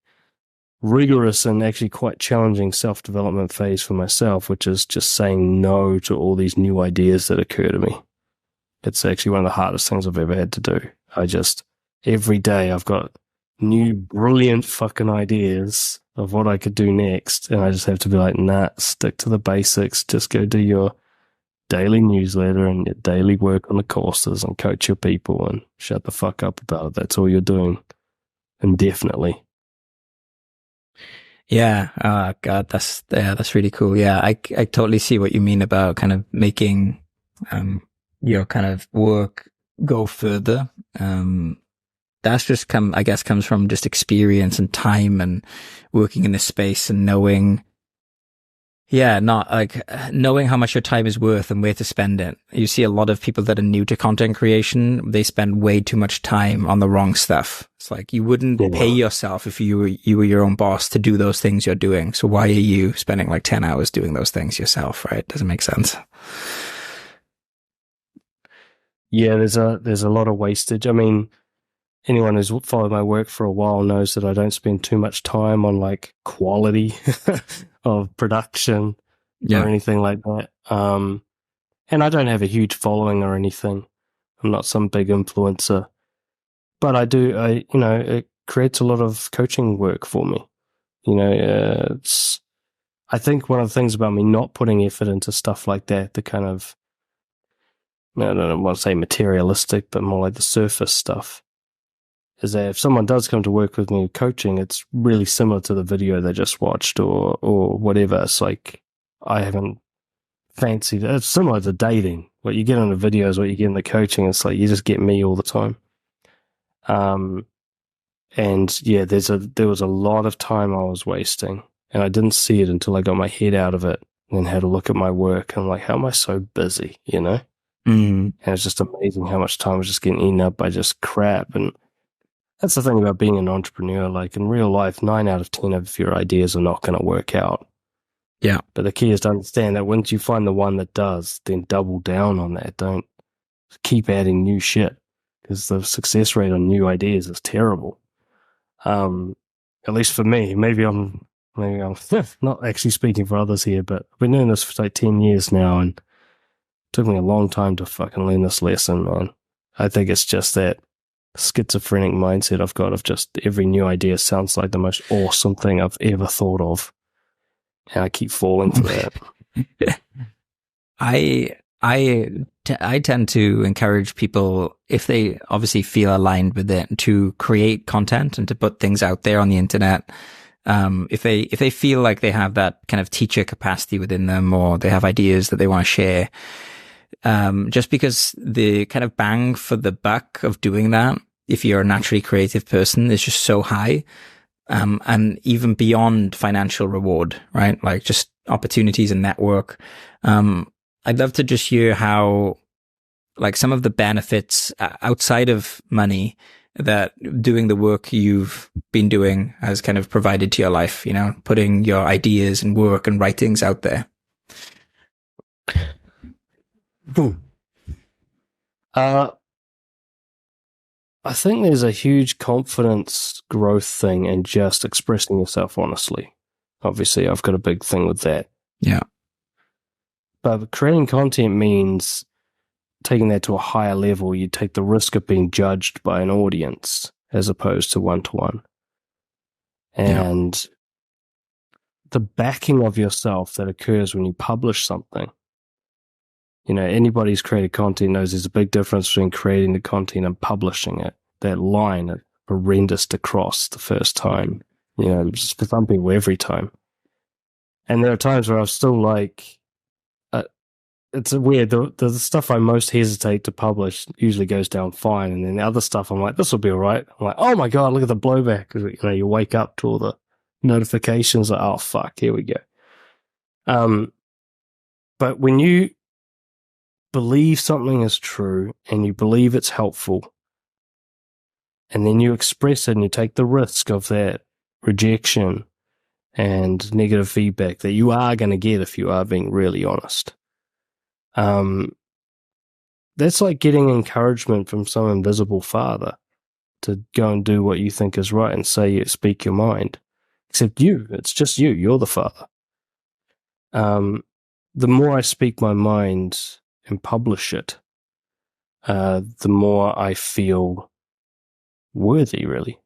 rigorous and actually quite challenging self-development phase for myself, which is just saying no to all these new ideas that occur to me. It's actually one of the hardest things I've ever had to do. Every day I've got new brilliant fucking ideas of what I could do next, and I just have to be like, nah, stick to the basics. Just go do your daily newsletter and your daily work on the courses and coach your people and shut the fuck up about it. That's all you're doing indefinitely. Yeah. Oh God, that's really cool. Yeah. I totally see what you mean about kind of making, your kind of work go further. That's just I guess comes from just experience and time and working in this space and knowing, yeah, not like knowing how much your time is worth and where to spend it. You see a lot of people that are new to content creation, they spend way too much time on the wrong stuff. It's like you wouldn't pay yourself if you were your own boss to do those things you're doing. So why are you spending like 10 hours doing those things yourself, right? Doesn't make sense. Yeah, there's a lot of wastage. I mean, anyone who's followed my work for a while knows that I don't spend too much time on like quality of production or anything like that. And I don't have a huge following or anything. I'm not some big influencer, but it creates a lot of coaching work for me. I think one of the things about me not putting effort into stuff like that, the kind of, I don't want to say materialistic, but more like the surface stuff, is that if someone does come to work with me coaching, it's really similar to the video they just watched or whatever. It's like, I haven't fancied it. It's similar to dating. What you get in the video is what you get in the coaching. It's like, you just get me all the time. And yeah, there was a lot of time I was wasting, and I didn't see it until I got my head out of it and had a look at my work. And I'm like, how am I so busy, And it's just amazing how much time was just getting eaten up by just crap. And that's the thing about being an entrepreneur. Like in real life, 9 out of 10 of your ideas are not going to work out. Yeah. But the key is to understand that once you find the one that does, then double down on that. Don't keep adding new shit, because the success rate on new ideas is terrible. At least for me. Maybe I'm not actually speaking for others here, but I've been doing this for like 10 years now, and it took me a long time to fucking learn this lesson, man. I think it's just that schizophrenic mindset I've got of just every new idea sounds like the most awesome thing I've ever thought of. And I keep falling for that. I tend to encourage people, if they obviously feel aligned with it, to create content and to put things out there on the internet. If they feel like they have that kind of teacher capacity within them, or they have ideas that they want to share, just because the kind of bang for the buck of doing that, if you're a naturally creative person, is just so high. And even beyond financial reward, right? Like just opportunities and network. I'd love to just hear how, like, some of the benefits outside of money that doing the work you've been doing has kind of provided to your life, putting your ideas and work and writings out there. I think there's a huge confidence growth thing in just expressing yourself honestly. Obviously, I've got a big thing with that. Yeah. But creating content means taking that to a higher level. You take the risk of being judged by an audience as opposed to one-to-one. And the backing of yourself that occurs when you publish something. Anybody who's created content knows there's a big difference between creating the content and publishing it. That line is horrendous to cross the first time, just for some people every time. And there are times where I'm still like, it's weird. The stuff I most hesitate to publish usually goes down fine. And then the other stuff, I'm like, this will be all right. I'm like, oh my God, look at the blowback. You wake up to all the notifications, like, oh fuck, here we go. But when you believe something is true and you believe it's helpful, and then you express it and you take the risk of that rejection and negative feedback that you are going to get if you are being really honest. That's like getting encouragement from some invisible father to go and do what you think is right and speak your mind. Except it's just you're the father. The more I speak my mind and publish it, the more I feel worthy, really.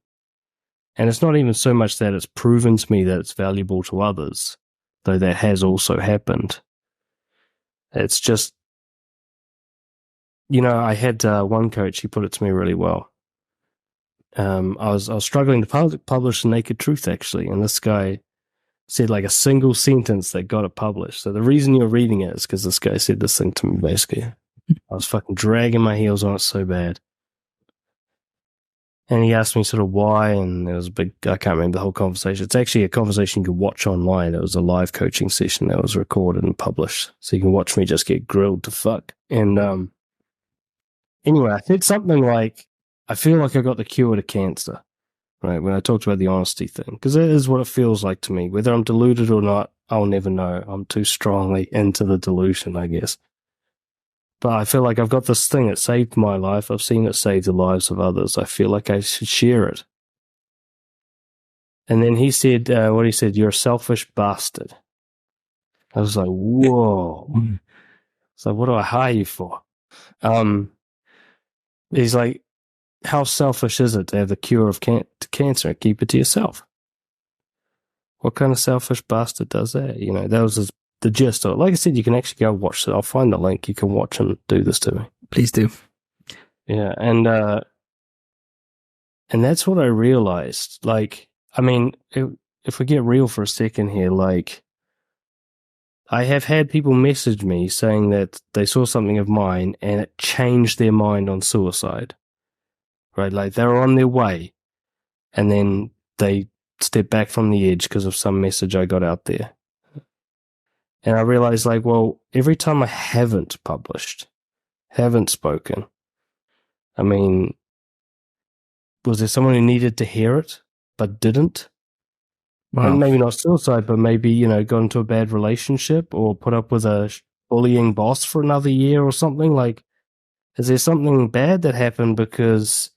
And it's not even so much that it's proven to me that it's valuable to others, though that has also happened. It's just, I had one coach, he put it to me really well. I was struggling to publish The Naked Truth, actually, and this guy said like a single sentence that got it published. So the reason you're reading it is because this guy said this thing to me, basically. I was fucking dragging my heels on it so bad. And he asked me sort of why, and there was a big, I can't remember the whole conversation. It's actually a conversation you can watch online. It was a live coaching session that was recorded and published. So you can watch me just get grilled to fuck. And anyway, I said something like, I feel like I got the cure to cancer, right? When I talked about the honesty thing, because it is what it feels like to me. Whether I'm deluded or not, I'll never know. I'm too strongly into the delusion, I guess. But I feel like I've got this thing that saved my life. I've seen it save the lives of others. I feel like I should share it. And then he said, what he said, you're a selfish bastard. I was like, whoa. So what do I hire you for? He's like, how selfish is it to have the cure of cancer and keep it to yourself? What kind of selfish bastard does that? You know, that was the gist of it. Like I said, you can actually go watch it. I'll find the link. You can watch him do this to me. Please do. Yeah, and that's what I realized. Like, I mean, if we get real for a second here, like, I have had people message me saying that they saw something of mine and it changed their mind on suicide. Right? Like, they were on their way and then they stepped back from the edge because of some message I got out there. And I realized, like, well, every time I haven't published, haven't spoken, I mean, was there someone who needed to hear it but didn't? Wow. And maybe not suicide, but maybe, you know, got into a bad relationship or put up with a bullying boss for another year or something. Like, is there something bad that happened because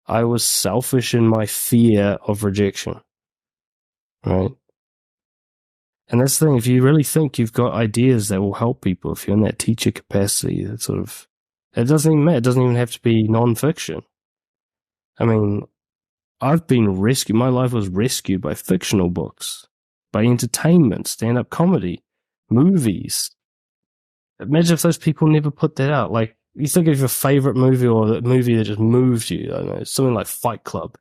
I was selfish in my fear of rejection? Right? And that's the thing, if you really think you've got ideas that will help people, if you're in that teacher capacity, that sort of, it doesn't even matter. It doesn't even have to be non-fiction. I mean, I've been rescued. My life was rescued by fictional books, by entertainment, stand-up comedy, movies. Imagine if those people never put that out. Like, you think of your favorite movie or a movie that just moved you. I don't know, something like Fight Club.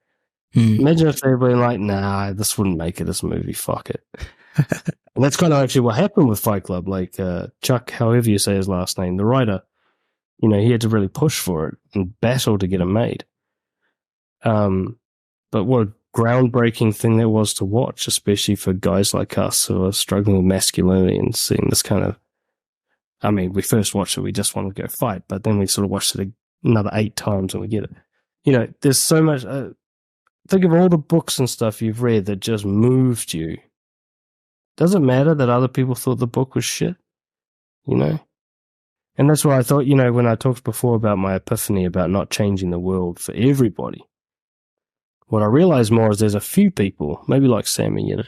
Imagine if they'd been like, nah, this wouldn't make it, this movie, fuck it. And that's kind of actually what happened with Fight Club. Like, Chuck, however you say his last name, the writer, you know, he had to really push for it and battle to get it made. But what a groundbreaking thing that was to watch, especially for guys like us who are struggling with masculinity and seeing this kind of, I mean, we first watched it, we just wanted to go fight, but then we sort of watched it another 8 times and we get it. You know, there's so much, think of all the books and stuff you've read that just moved you. Does it matter that other people thought the book was shit? You know? And that's why I thought, you know, when I talked before about my epiphany about not changing the world for everybody, what I realized more is there's a few people, maybe like Sammy, you know,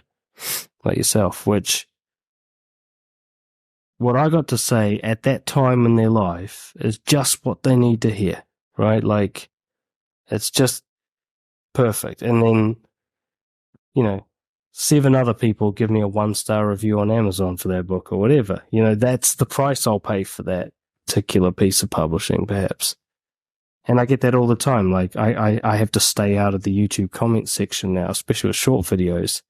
like yourself, which what I got to say at that time in their life is just what they need to hear, right? Like, it's just perfect. And then, you know, 7 other people give me a 1-star review on Amazon for their book or whatever. You know, that's the price I'll pay for that particular piece of publishing, perhaps. And I get that all the time. Like, I have to stay out of the YouTube comment section now, especially with short videos,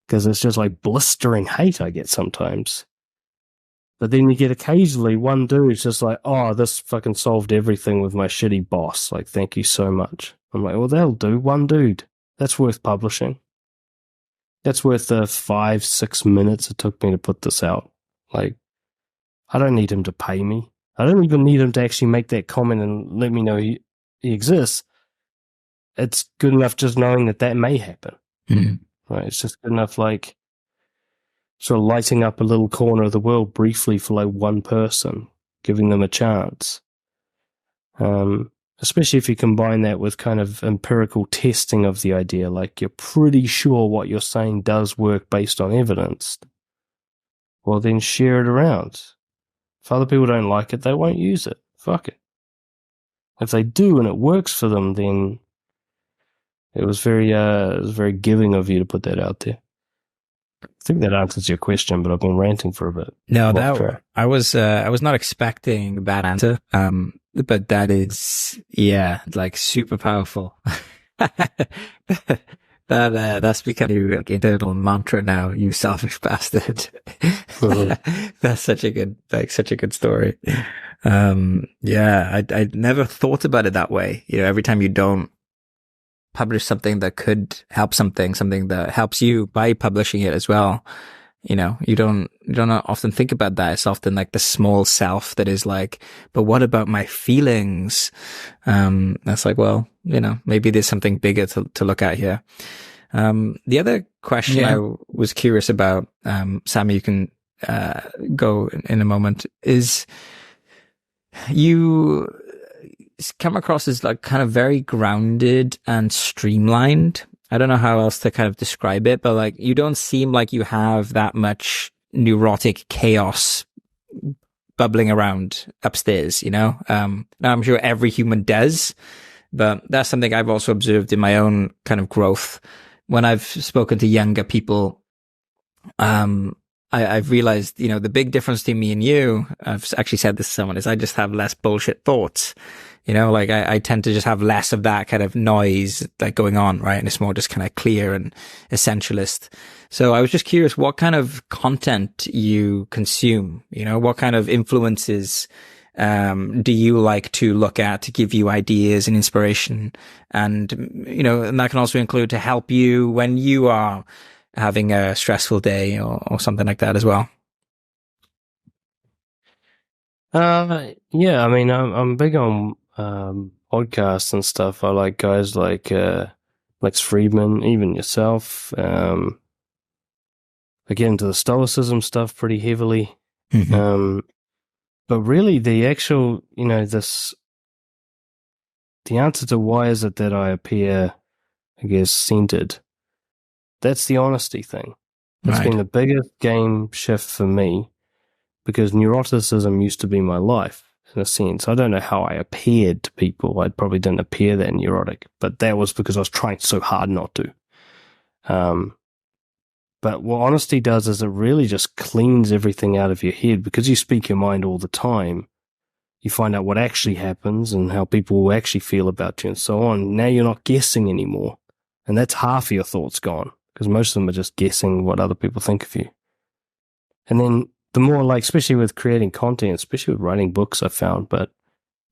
because it's just like blistering hate I get sometimes. But then you get occasionally one dude's just like, oh, this fucking solved everything with my shitty boss. Like, thank you so much. I'm like, well, that'll do. One dude. That's worth publishing. That's worth the 5-6 minutes it took me to put this out. Like, I don't need him to pay me. I don't even need him to actually make that comment and let me know he exists. It's good enough just knowing that may happen. Right? It's just good enough, like, sort of lighting up a little corner of the world briefly for like one person, giving them a chance. Especially if you combine that with kind of empirical testing of the idea, like you're pretty sure what you're saying does work based on evidence. Well, then share it around. If other people don't like it, they won't use it. Fuck it. If they do and it works for them, then it was very giving of you to put that out there. I think that answers your question, but I've been ranting for a bit. No, I was not expecting that answer. But that is, yeah, like super powerful. That's become your like, internal mantra now. You selfish bastard. That's such a good story. Yeah, I never thought about it that way. You know, every time you don't publish something that could help something that helps you by publishing it as well. You know, you don't often think about that. It's often like the small self that is like, but what about my feelings? That's like, well, you know, maybe there's something bigger to look at here. The other question I was curious about, Sammy, you can, go in a moment, is you come across as like kind of very grounded and streamlined. I don't know how else to kind of describe it, but like you don't seem like you have that much neurotic chaos bubbling around upstairs, you know? Now I'm sure every human does, but that's something I've also observed in my own kind of growth. When I've spoken to younger people, I've realized, you know, the big difference between me and you, I've actually said this to someone, is I just have less bullshit thoughts. You know, like I tend to just have less of that kind of noise like going on, right? And it's more just kind of clear and essentialist. So I was just curious what kind of content you consume, you know, what kind of influences, do you like to look at to give you ideas and inspiration? And, you know, and that can also include to help you when you are having a stressful day or something like that as well. Yeah, I mean, I'm big on podcasts and stuff. I like guys like Lex Friedman, even yourself. I get into the Stoicism stuff pretty heavily. Mm-hmm. But really, the actual, you know, the answer to why is it that I appear, I guess, centered, that's the honesty thing. It's been the biggest game shift for me because neuroticism used to be my life. In a sense, I don't know how I appeared to people. I probably didn't appear that neurotic, but that was because I was trying so hard not to. But what honesty does is it really just cleans everything out of your head because you speak your mind all the time. You find out what actually happens and how people will actually feel about you and so on. Now you're not guessing anymore. And that's half of your thoughts gone because most of them are just guessing what other people think of you. And then the more, like, especially with creating content, especially with writing books, I found, but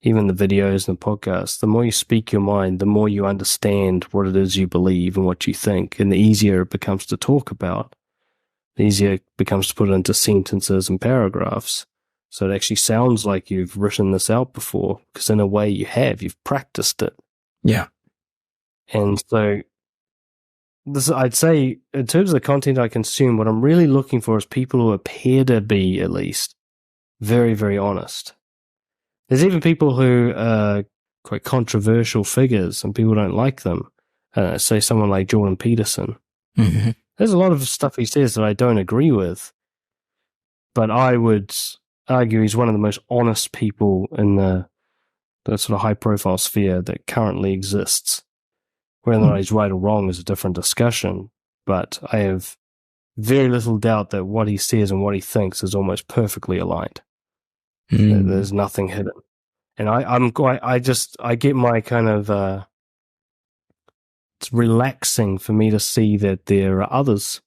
even the videos and the podcasts, the more you speak your mind, the more you understand what it is you believe and what you think, and the easier it becomes to talk about. The easier it becomes to put it into sentences and paragraphs. So it actually sounds like you've written this out before, because in a way you've practiced it. Yeah. And so this, I'd say, in terms of the content I consume, what I'm really looking for is people who appear to be, at least, very, very honest. There's even people who are quite controversial figures and people don't like them. Say someone like Jordan Peterson. Mm-hmm. There's a lot of stuff he says that I don't agree with, but I would argue he's one of the most honest people in the sort of high-profile sphere that currently exists. Whether or not he's right or wrong is a different discussion, but I have very little doubt that what he says and what he thinks is almost perfectly aligned. There's nothing hidden. And I get my kind of, it's relaxing for me to see that there are others.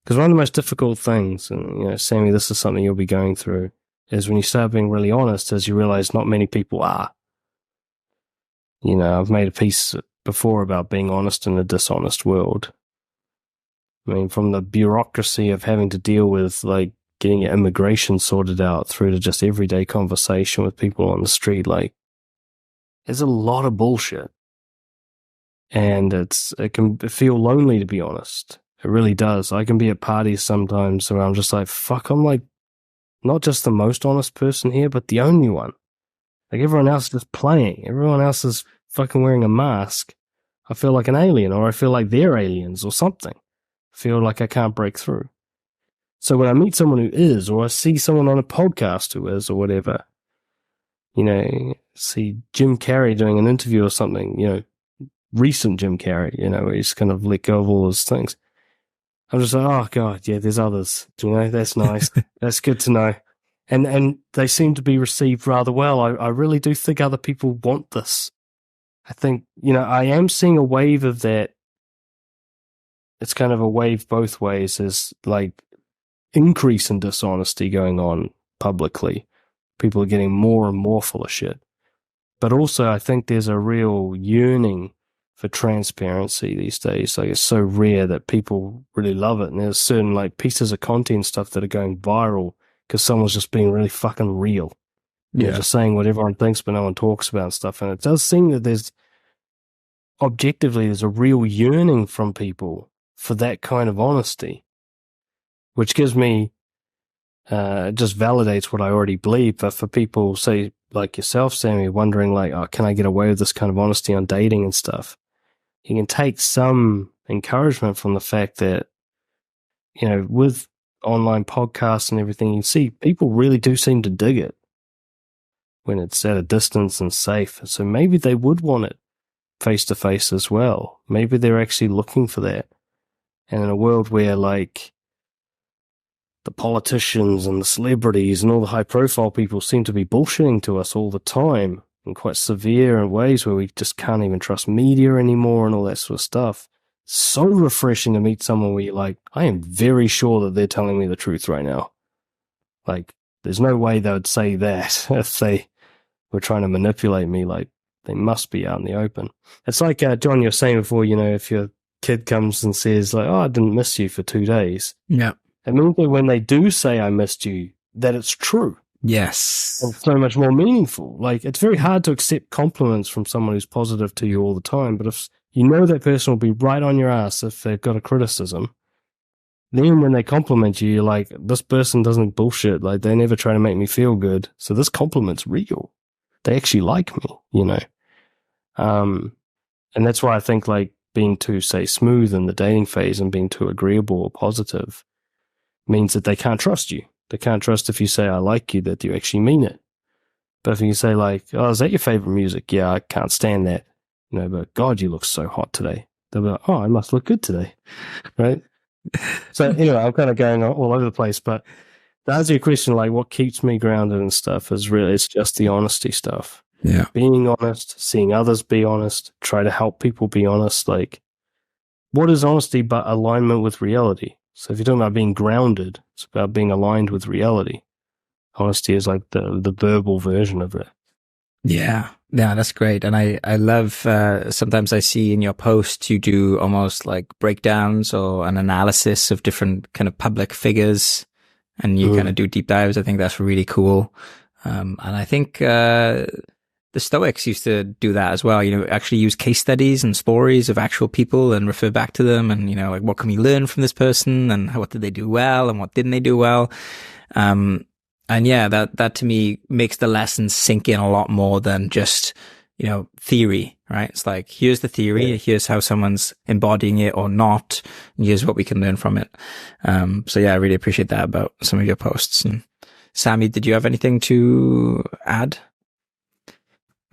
Because one of the most difficult things, and, you know, Sammy, this is something you'll be going through, is when you start being really honest, as you realize not many people are. You know, I've made a piece before about being honest in a dishonest world. I mean, from the bureaucracy of having to deal with, like, getting your immigration sorted out through to just everyday conversation with people on the street, like, there's a lot of bullshit. And it can feel lonely, to be honest. It really does. I can be at parties sometimes where I'm just like, fuck, I'm like, not just the most honest person here, but the only one. Like, everyone else is just playing. Everyone else is fucking wearing a mask. I feel like an alien, or I feel like they're aliens or something. I feel like I can't break through. So when I meet someone who is, or I see someone on a podcast who is, or whatever, you know, see Jim Carrey doing an interview or something, you know, recent Jim Carrey, you know, where he's kind of let go of all those things. I'm just like, oh God, yeah, there's others. You know, that's nice. That's good to know. And they seem to be received rather well. I really do think other people want this. I think, you know, I am seeing a wave of that it's kind of a wave both ways. There's like increase in dishonesty going on publicly. People are getting more and more full of shit. But also, I think there's a real yearning for transparency these days. Like, it's so rare that people really love it. And there's certain like pieces of content stuff that are going viral because someone's just being really fucking real. Yeah. Just saying what everyone thinks, but no one talks about and stuff. And it does seem that there's a real yearning from people for that kind of honesty, which gives me, it just validates what I already believe. But for people, say, like yourself, Sammy, wondering like, oh, can I get away with this kind of honesty on dating and stuff? You can take some encouragement from the fact that, you know, with online podcasts and everything, you see people really do seem to dig it when it's at a distance and safe. So maybe they would want it face to face as well. Maybe they're actually looking for that. And in a world where like the politicians and the celebrities and all the high profile people seem to be bullshitting to us all the time in quite severe ways where we just can't even trust media anymore and all that sort of stuff. It's so refreshing to meet someone where you're like, I am very sure that they're telling me the truth right now. Like, there's no way they would say that if they were trying to manipulate me. Like, they must be out in the open. It's like, John, you're saying before, you know, if your kid comes and says like, oh, I didn't miss you for 2 days. Yeah. It means that when they do say I missed you, that it's true. Yes. And so much more meaningful. Like, it's very hard to accept compliments from someone who's positive to you all the time. But if you know that person will be right on your ass if they've got a criticism, then when they compliment you, you're like, this person doesn't bullshit. Like, they never try to make me feel good. So this compliment's real. They actually like me, you know. And that's why I think like being too, say, smooth in the dating phase and being too agreeable or positive means that they can't trust you. They can't trust if you say, I like you, that you actually mean it. But if you say like, oh, is that your favorite music? Yeah, I can't stand that. You know, but God, you look so hot today. They'll be like, oh, I must look good today. Right? So anyway, I'm kind of going all over the place, but to answer your question, like what keeps me grounded and stuff is really, it's just the honesty stuff. Yeah. Being honest, seeing others be honest, try to help people be honest. Like, what is honesty but alignment with reality? So if you're talking about being grounded, it's about being aligned with reality. Honesty is like the verbal version of it. Yeah. Yeah, that's great. And I love, sometimes I see in your posts, you do almost like breakdowns or an analysis of different kind of public figures and you kind of do deep dives. I think that's really cool. And I think, the Stoics used to do that as well, you know, actually use case studies and stories of actual people and refer back to them. And, you know, like what can we learn from this person and what did they do well and what didn't they do well? And yeah, that to me makes the lessons sink in a lot more than just, you know, theory, right? It's like, here's the theory, here's how someone's embodying it or not, and here's what we can learn from it. So yeah, I really appreciate that about some of your posts. And Sammy, did you have anything to add?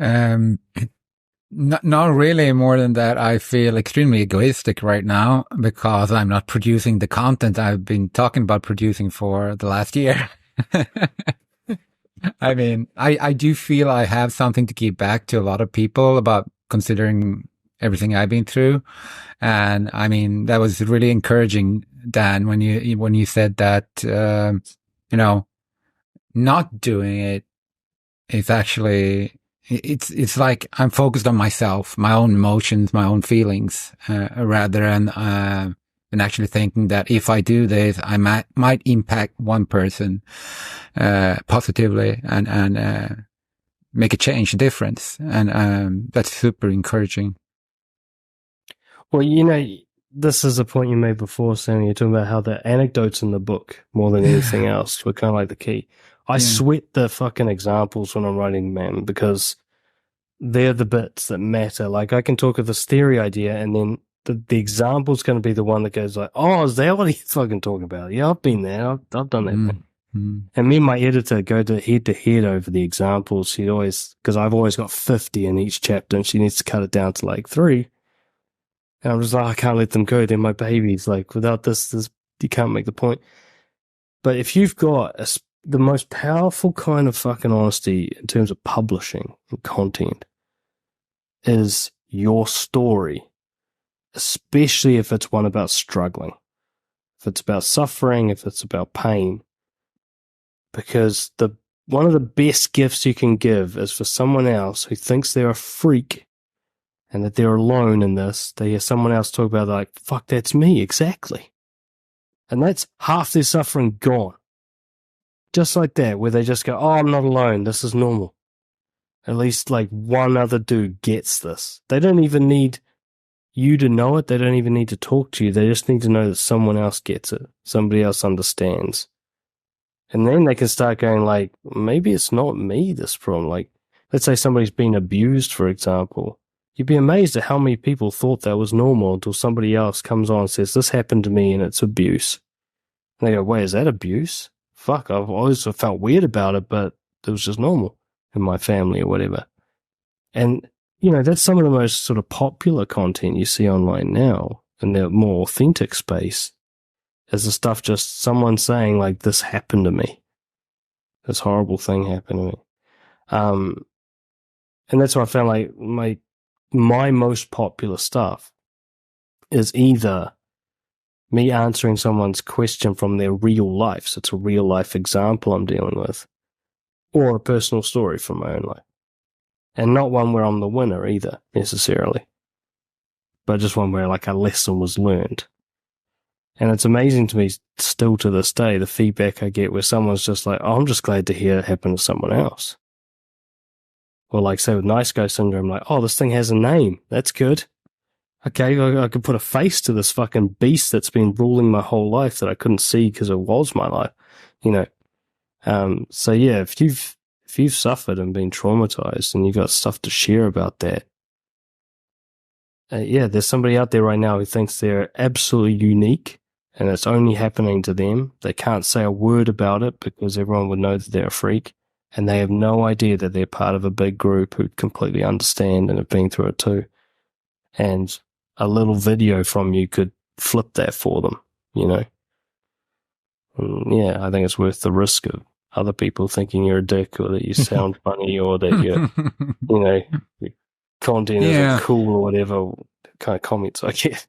Not really more than that. I feel extremely egoistic right now because I'm not producing the content I've been talking about producing for the last year. I mean, I do feel I have something to give back to a lot of people about considering everything I've been through. And I mean, that was really encouraging, Dan, when you said that, you know, not doing it is actually, it's like I'm focused on myself, my own emotions, my own feelings, rather than actually thinking that if I do this, I might impact one person, positively and make a change, a difference. And, that's super encouraging. Well, you know, this is a point you made before, Sammy. You're talking about how the anecdotes in the book, more than anything else, were kind of like the key. I sweat the fucking examples when I'm writing, man, because they're the bits that matter. Like, I can talk of this theory idea, and then the example's going to be the one that goes like, oh, is that what he's fucking talking about? Yeah, I've been there. I've done that. And me and my editor go to head over the examples. She'd always, because I've always got 50 in each chapter, and she needs to cut it down to like 3. And I'm just like, I can't let them go. They're my babies. Like, without this, you can't make the point. But if you've got the most powerful kind of fucking honesty in terms of publishing and content is your story. especially if it's one about struggling, if it's about suffering, if it's about pain. Because one of the best gifts you can give is for someone else who thinks they're a freak and that they're alone in this. They hear someone else talk about, like, fuck, that's me, exactly. And that's half their suffering gone. Just like that, where they just go, oh, I'm not alone, this is normal. At least, like, one other dude gets this. They don't even need you to know it. They don't even need to talk to you. They just need to know that someone else gets it. Somebody else understands. And then they can start going, like, maybe it's not me, this problem. Like, let's say somebody's been abused, for example. You'd be amazed at how many people thought that was normal until somebody else comes on and says, this happened to me and it's abuse. And they go, wait, is that abuse? Fuck, I've always felt weird about it, but it was just normal in my family or whatever. And, you know, that's some of the most sort of popular content you see online now in the more authentic space, is the stuff just someone saying, like, this happened to me. This horrible thing happened to me. And that's why I found, like, my most popular stuff is either me answering someone's question from their real life, so it's a real life example I'm dealing with, or a personal story from my own life. And not one where I'm the winner either, necessarily, but just one where, like, a lesson was learned. And it's amazing to me still to this day, the feedback I get where someone's just like, oh, I'm just glad to hear it happen to someone else. Or, like, say with nice guy syndrome, like, oh, this thing has a name. That's good. Okay, I could put a face to this fucking beast that's been ruling my whole life that I couldn't see because it was my life, you know. So yeah, if you've suffered and been traumatized and you've got stuff to share about that, yeah, there's somebody out there right now who thinks they're absolutely unique and it's only happening to them. They can't say a word about it because everyone would know that they're a freak, and they have no idea that they're part of a big group who completely understand and have been through it too. And a little video from you could flip that for them, you know? And yeah, I think it's worth the risk of other people thinking you're a dick or that you sound funny or that you're, you know, your content isn't cool or whatever kind of comments I get.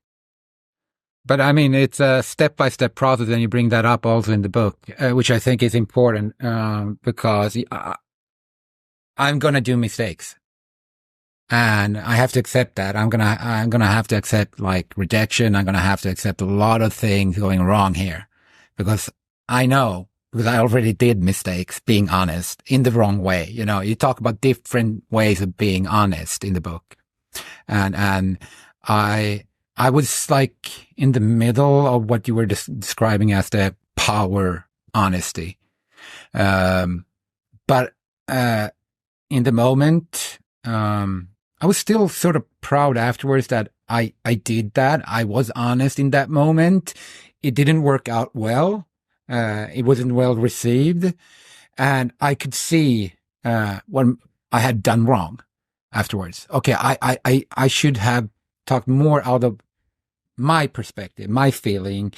But I mean, it's a step-by-step process, and you bring that up also in the book, which I think is important, because I'm going to do mistakes. And I have to accept that. I'm gonna have to accept, like, rejection. I'm gonna have to accept a lot of things going wrong here, because I know, because I already did mistakes being honest in the wrong way. You know, you talk about different ways of being honest in the book. And I was, like, in the middle of what you were describing as the power honesty. But in the moment, I was still sort of proud afterwards that I did that. I was honest in that moment. It didn't work out well. It wasn't well received. And I could see, what I had done wrong afterwards. Okay. I should have talked more out of my perspective, my feeling,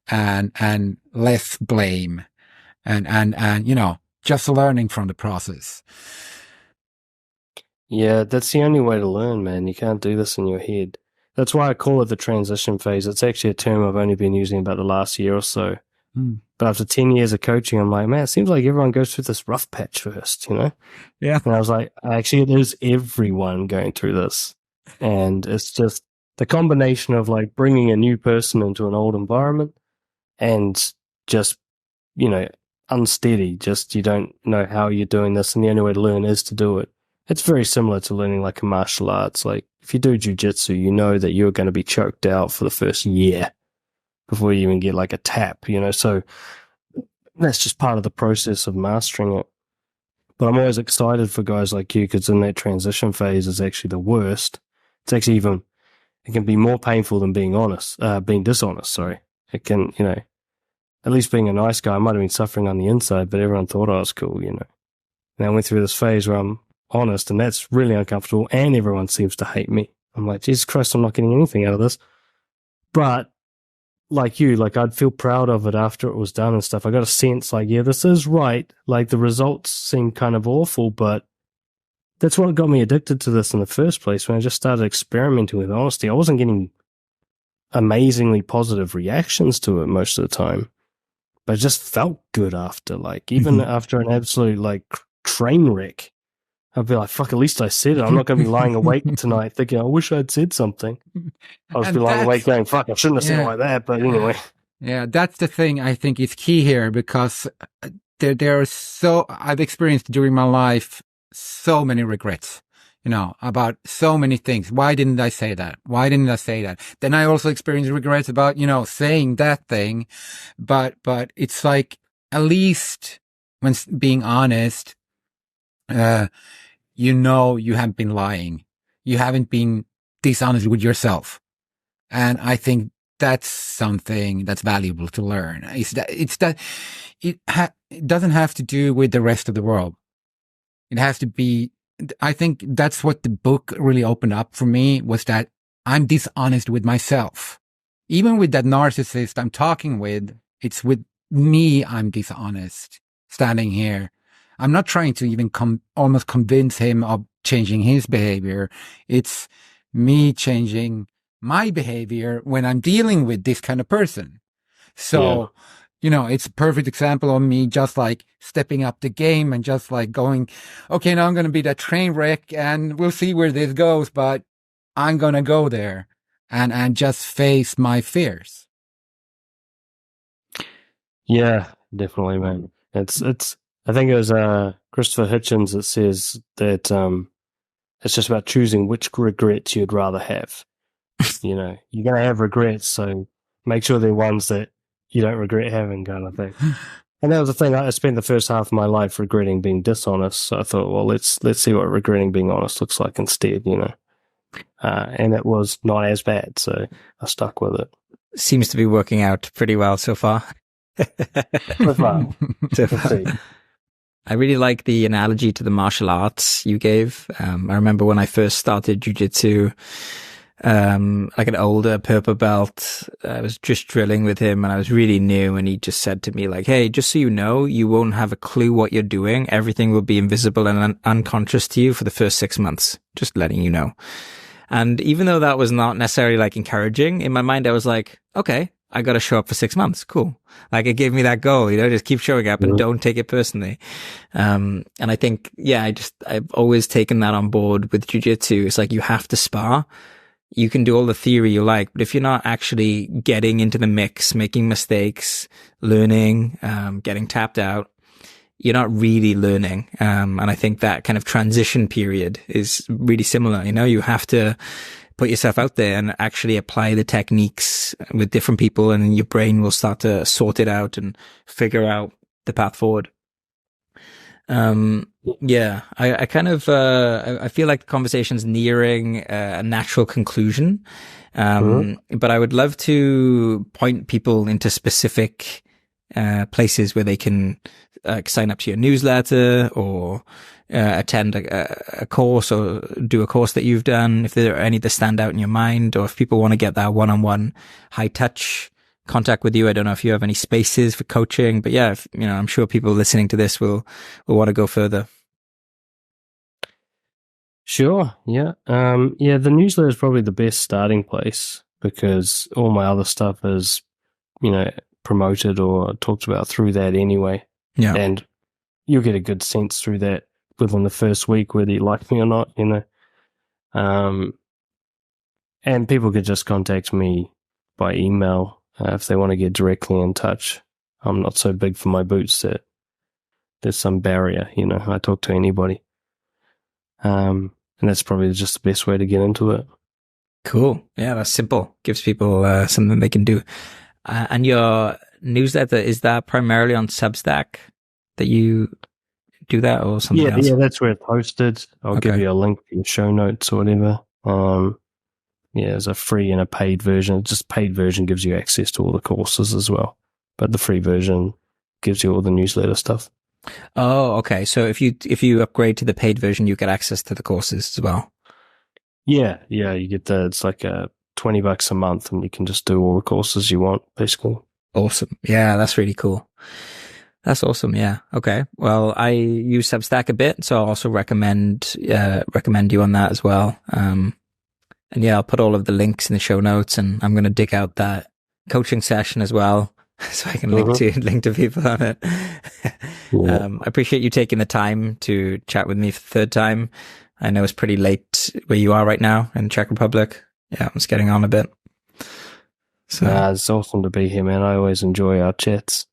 and less blame and, you know, just learning from the process. Yeah, that's the only way to learn, man. You can't do this in your head. That's why I call it the transition phase. It's actually a term I've only been using about the last year or so. But after 10 years of coaching, I'm like, man, it seems like everyone goes through this rough patch first, you know? Yeah. And I was like, actually, there's everyone going through this. And it's just the combination of, like, bringing a new person into an old environment and just, you know, unsteady. Just you don't know how you're doing this, and the only way to learn is to do it. It's very similar to learning, like, a martial arts. Like, if you do jiu-jitsu, you know that you're going to be choked out for the first year before you even get, like, a tap, you know? So that's just part of the process of mastering it. But I'm always excited for guys like you, because in that transition phase is actually the worst. It's actually even, it can be more painful than being dishonest, sorry. It can, you know, at least being a nice guy, I might have been suffering on the inside, but everyone thought I was cool, you know? And I went through this phase where I'm honest, and that's really uncomfortable, and everyone seems to hate me. I'm like, Jesus Christ, I'm not getting anything out of this. But like you, like, I'd feel proud of it after it was done and stuff. I got a sense, like, yeah, this is right. Like, the results seem kind of awful, but that's what got me addicted to this in the first place. When I just started experimenting with honesty, I wasn't getting amazingly positive reactions to it most of the time, but it just felt good after, like, even after an absolute, like, train wreck. I'd be like, fuck, at least I said it. I'm not going to be lying awake tonight thinking, I wish I'd said something. I'll just be lying awake going, fuck, I shouldn't have said it like that, but anyway. Yeah, that's the thing I think is key here, because there are I've experienced during my life so many regrets, about so many things. Why didn't I say that? Why didn't I say that? Then I also experienced regrets about, saying that thing. But it's like, at least when being honest, you haven't been lying. You haven't been dishonest with yourself. And I think that's something that's valuable to learn. It doesn't have to do with the rest of the world. It has to be, I think that's what the book really opened up for me, was that I'm dishonest with myself. Even with that narcissist I'm talking with, it's with me I'm dishonest standing here. I'm not trying to even almost convince him of changing his behavior. It's me changing my behavior when I'm dealing with this kind of person. So, it's a perfect example of me just like stepping up the game and just like going, okay, now I'm going to be that train wreck and we'll see where this goes, but I'm going to go there and just face my fears. Yeah, definitely, man. I think it was Christopher Hitchens that says that it's just about choosing which regrets you'd rather have. You're going to have regrets, so make sure they're ones that you don't regret having, kind of thing. And that was the thing. I spent the first half of my life regretting being dishonest. So I thought, well, let's see what regretting being honest looks like instead, and it was not as bad, so I stuck with it. Seems to be working out pretty well so far. So far. I really like the analogy to the martial arts you gave. I remember when I first started jiu-jitsu, like an older purple belt, I was just drilling with him and I was really new, and he just said to me like, hey, just so you know, you won't have a clue what you're doing. Everything will be invisible and unconscious to you for the first 6 months. Just letting you know. And even though that was not necessarily like encouraging, in my mind, I was like, okay, I got to show up for 6 months. Cool. Like it gave me that goal, just keep showing up and don't take it personally. And I think, I've always taken that on board with jiu-jitsu. It's like, you have to spar. You can do all the theory you like, but if you're not actually getting into the mix, making mistakes, learning, getting tapped out, you're not really learning. And I think that kind of transition period is really similar. You have to put yourself out there and actually apply the techniques with different people, and then your brain will start to sort it out and figure out the path forward. I kind of, I feel like the conversation's nearing a natural conclusion. But I would love to point people into specific, places where they can sign up to your newsletter or attend a course or do a course that you've done, if there are any that stand out in your mind, or if people want to get that one-on-one high touch contact with you. I don't know if you have any spaces for coaching, but I'm sure people listening to this will want to go further. Sure. Yeah. The newsletter is probably the best starting place, because all my other stuff is, promoted or talked about through that anyway. Yeah. And you'll get a good sense through that within the first week, whether you like me or not, and people could just contact me by email if they want to get directly in touch. I'm not so big for my boots that there's some barrier, I talk to anybody. And that's probably just the best way to get into it. Cool. Yeah, that's simple. Gives people something they can do. And your newsletter, is that primarily on Substack that you do that, or something else? Yeah, that's where it's hosted. I'll give you a link to your show notes or whatever. There's a free and a paid version. Just paid version gives you access to all the courses as well, but the free version gives you all the newsletter stuff. Oh, okay. So if you upgrade to the paid version, you get access to the courses as well. Yeah, you get it's like $20 a month, and you can just do all the courses you want, basically. Awesome. Yeah, that's really cool. That's awesome. Yeah. Okay. Well, I use Substack a bit, so I'll also recommend you on that as well. And yeah, I'll put all of the links in the show notes, and I'm going to dig out that coaching session as well, so I can link to people on it. I appreciate you taking the time to chat with me for the third time. I know it's pretty late where you are right now in the Czech Republic. Yeah, it's getting on a bit. So it's awesome to be here, man. I always enjoy our chats.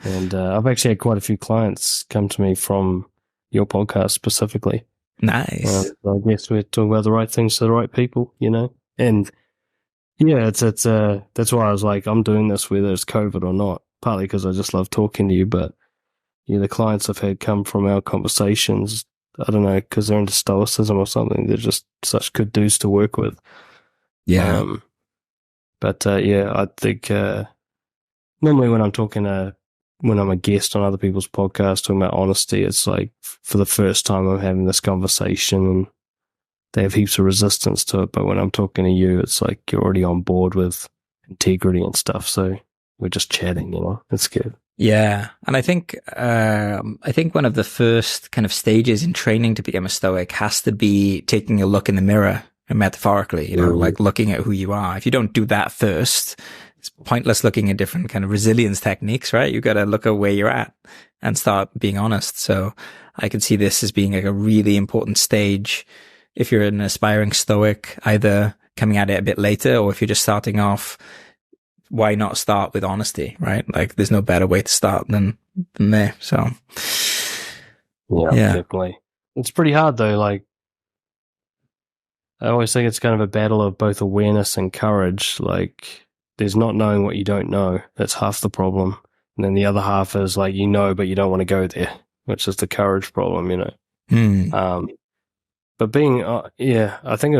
And I've actually had quite a few clients come to me from your podcast specifically. Nice. I guess we're talking about the right things to the right people, you know? And yeah, it's that's why I was like, I'm doing this whether it's COVID or not, partly because I just love talking to you, but the clients I've had come from our conversations, I don't know, because they're into stoicism or something, they're just such good dudes to work with. Yeah. I think normally when I'm talking when I'm a guest on other people's podcasts talking about honesty, it's like for the first time I'm having this conversation and they have heaps of resistance to it. But when I'm talking to you, it's like you're already on board with integrity and stuff. So we're just chatting, you know, it's good. Yeah. And I think one of the first kind of stages in training to become a Stoic has to be taking a look in the mirror, metaphorically, you know, like looking at who you are. If you don't do that first, it's pointless looking at different kind of resilience techniques, right? You got to look at where you're at and start being honest. So I could see this as being like a really important stage if you're an aspiring Stoic, either coming at it a bit later, or if you're just starting off, why not start with honesty, right? Like there's no better way to start than there. So yeah, definitely. It's pretty hard though. Like I always think it's kind of a battle of both awareness and courage. Like there's not knowing what you don't know. That's half the problem. And then the other half is like, you know, but you don't want to go there, which is the courage problem, you know? But being, I think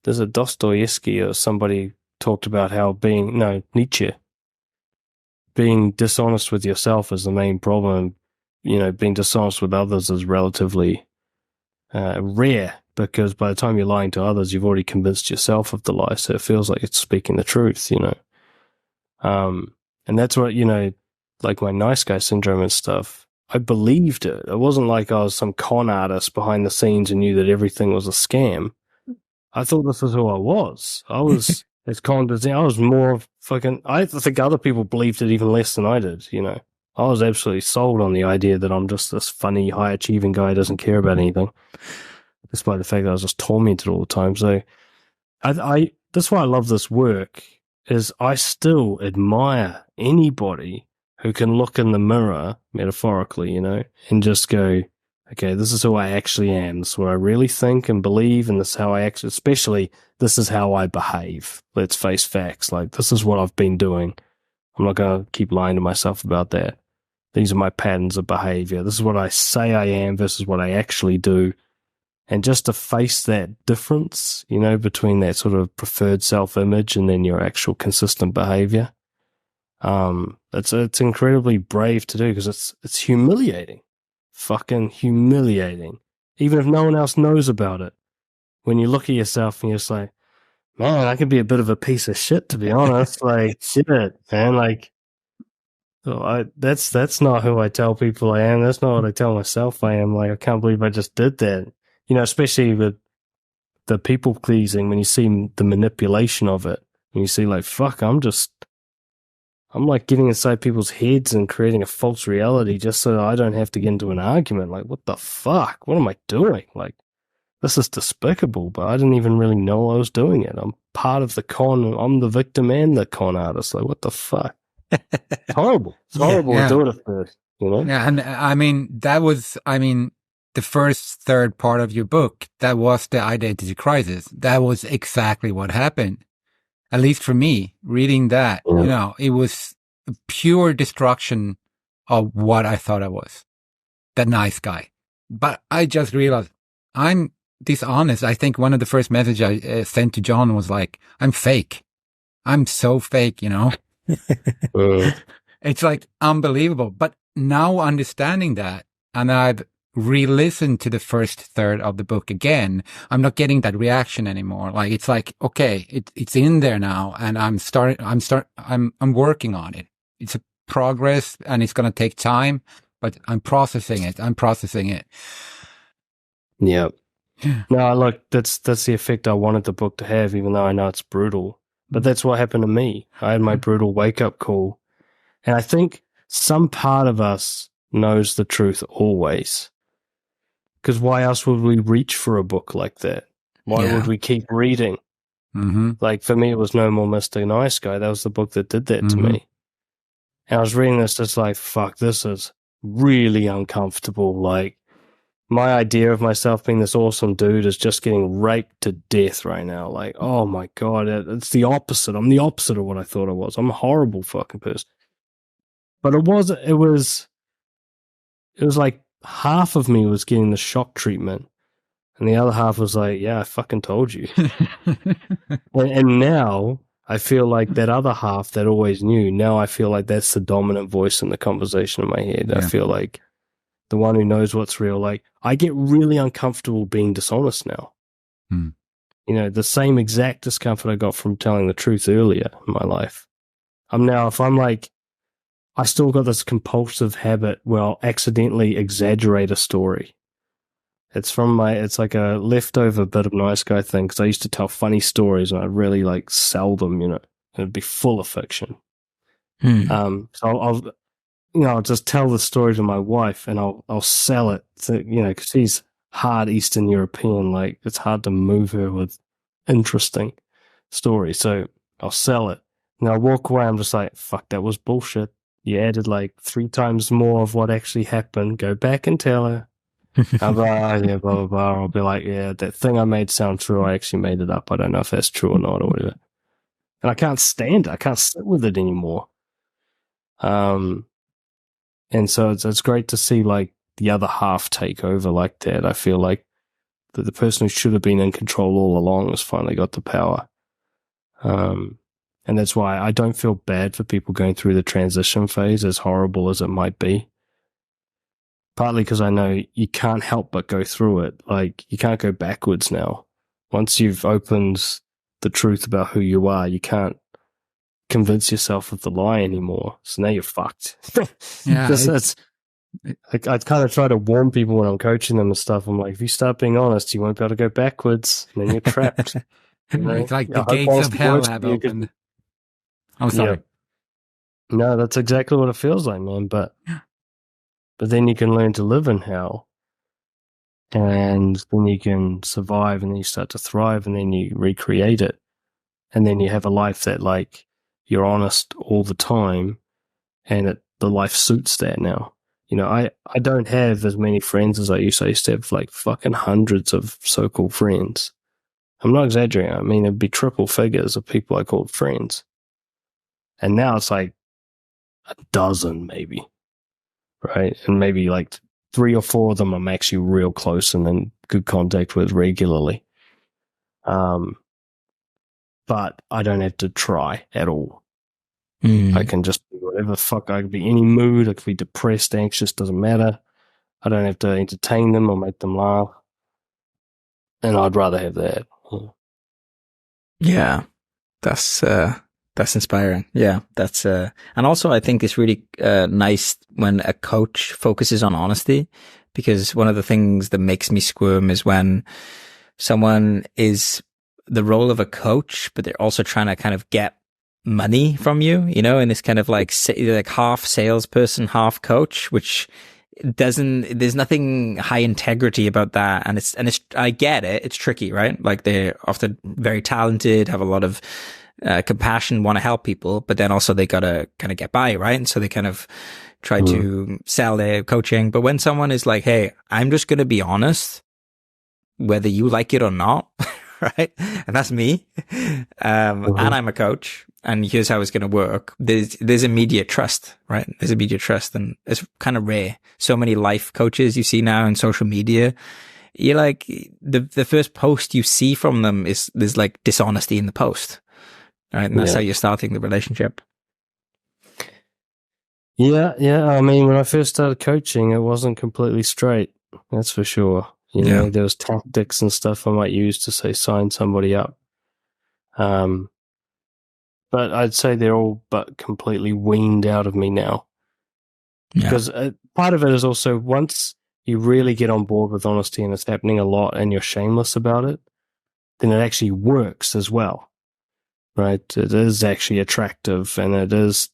there's a Dostoevsky or somebody talked about how Nietzsche, being dishonest with yourself is the main problem. You know, being dishonest with others is relatively rare, because by the time you're lying to others, you've already convinced yourself of the lie. So it feels like it's speaking the truth, you know? And that's what, you know, like my nice guy syndrome and stuff, I believed it. It wasn't like I was some con artist behind the scenes and knew that everything was a scam. I thought this was who I was. I was as con as I was more fucking, I think other people believed it even less than I did, you know? I was absolutely sold on the idea that I'm just this funny, high achieving guy who doesn't care about anything, despite the fact that I was just tormented all the time. So that's why I love this work, is I still admire anybody who can look in the mirror, metaphorically, you know, and just go, okay, this is who I actually am. This is what I really think and believe, and this is how I actually, especially, this is how I behave. Let's face facts. Like, this is what I've been doing. I'm not going to keep lying to myself about that. These are my patterns of behavior. This is what I say I am versus what I actually do. And just to face that difference, you know, between that sort of preferred self-image and then your actual consistent behavior, it's incredibly brave to do, because it's humiliating, fucking humiliating. Even if no one else knows about it, when you look at yourself and you're just like, man, I could be a bit of a piece of shit, to be honest. Like, shit, man. Like, that's not who I tell people I am. That's not what I tell myself I am. Like, I can't believe I just did that. You know, especially with the people pleasing, when you see the manipulation of it, and you see like, fuck, I'm like getting inside people's heads and creating a false reality just so I don't have to get into an argument. Like, what the fuck? What am I doing? Like, this is despicable, but I didn't even really know I was doing it. I'm part of the con. I'm the victim and the con artist. Like, what the fuck? It's horrible. It's horrible to do it at first, you know? Yeah, and the first third part of your book, that was the identity crisis. That was exactly what happened. At least for me, reading that, you know, it was pure destruction of what I thought I was. That nice guy. But I just realized I'm dishonest. I think one of the first messages I sent to John was like, I'm fake. I'm so fake, you know? It's like unbelievable. But now understanding that, and I've re-listened to the first third of the book again, I'm not getting that reaction anymore. Like, it's like, okay, it's in there now, and I'm working on it. It's a progress, and it's going to take time, but I'm processing it. Yeah. No, look, that's the effect I wanted the book to have, even though I know it's brutal. But that's what happened to me. I had my brutal wake-up call. And I think some part of us knows the truth always. Because why else would we reach for a book like that? Why would we keep reading? Mm-hmm. Like, for me, it was No More Mr. Nice Guy. That was the book that did that to me. And I was reading this, just like, fuck, this is really uncomfortable. Like, my idea of myself being this awesome dude is just getting raped to death right now. Like, oh my God, it's the opposite. I'm the opposite of what I thought I was. I'm a horrible fucking person. But it was like half of me was getting the shock treatment. And the other half was like, yeah, I fucking told you. and now I feel like that other half that always knew, now I feel like that's the dominant voice in the conversation in my head. Yeah. I feel like the one who knows what's real. Like, I get really uncomfortable being dishonest now. You know, the same exact discomfort I got from telling the truth earlier in my life. If I'm like, I still got this compulsive habit where I'll accidentally exaggerate a story. It's like a leftover bit of Nice Guy thing, because I used to tell funny stories and I'd really like sell them, you know, and it'd be full of fiction. So I'll just tell the story to my wife and I'll sell it to, you know, because she's hard Eastern European, like it's hard to move her with interesting stories. So I'll sell it and I'll walk away. I'm just like, fuck, that was bullshit. You added like 3 times more of what actually happened. Go back and tell her. Yeah, blah, blah, blah. I'll be like, yeah, that thing I made sound true. I actually made it up. I don't know if that's true or not or whatever. And I can't stand it. I can't sit with it anymore. And so it's great to see like the other half take over like that. I feel like the person who should have been in control all along has finally got the power. And that's why I don't feel bad for people going through the transition phase, as horrible as it might be. Partly because I know you can't help but go through it. Like, you can't go backwards now. Once you've opened the truth about who you are, you can't convince yourself of the lie anymore. So now you're fucked. Yeah. I kind of try to warn people when I'm coaching them and stuff. I'm like, if you start being honest, you won't be able to go backwards, and then you're trapped. You know? It's like the gates of hell have opened. Oh, sorry. Yeah. No, that's exactly what it feels like, man. But then you can learn to live in hell, and then you can survive, and then you start to thrive, and then you recreate it. And then you have a life that, like, you're honest all the time, and the life suits that now. You know, I don't have as many friends as I used to. I used to have, like, fucking hundreds of so-called friends. I'm not exaggerating. I mean, it'd be triple figures of people I called friends. And now it's like a dozen, maybe. Right? And maybe like 3 or 4 of them I'm actually real close and in good contact with regularly. But I don't have to try at all. I can just do whatever the fuck. I could be any mood. I could be depressed, anxious, doesn't matter. I don't have to entertain them or make them laugh. And I'd rather have that. Yeah, that's inspiring. Yeah, and also I think it's really nice when a coach focuses on honesty, because one of the things that makes me squirm is when someone is the role of a coach, but they're also trying to kind of get money from you, you know, in this kind of like half salesperson, half coach, which there's nothing high integrity about that. And it's, I get it. It's tricky, right? Like, they're often very talented, have a lot of compassion, want to help people, but then also they gotta kind of get by, right? And so they kind of try to sell their coaching. But when someone is like, hey, I'm just going to be honest, whether you like it or not, right? And that's me. And I'm a coach, and here's how it's going to work. There's immediate trust, right? There's immediate trust, and it's kind of rare. So many life coaches you see now in social media, you're like, the first post you see from them is there's like dishonesty in the post, right? And that's how you're starting the relationship. Yeah. I mean, when I first started coaching, it wasn't completely straight. That's for sure. You know, there was tactics and stuff I might use to say sign somebody up. But I'd say they're all but completely weaned out of me now. Yeah. Because part of it is also, once you really get on board with honesty and it's happening a lot and you're shameless about it, then it actually works as well, right? It is actually attractive, and it is,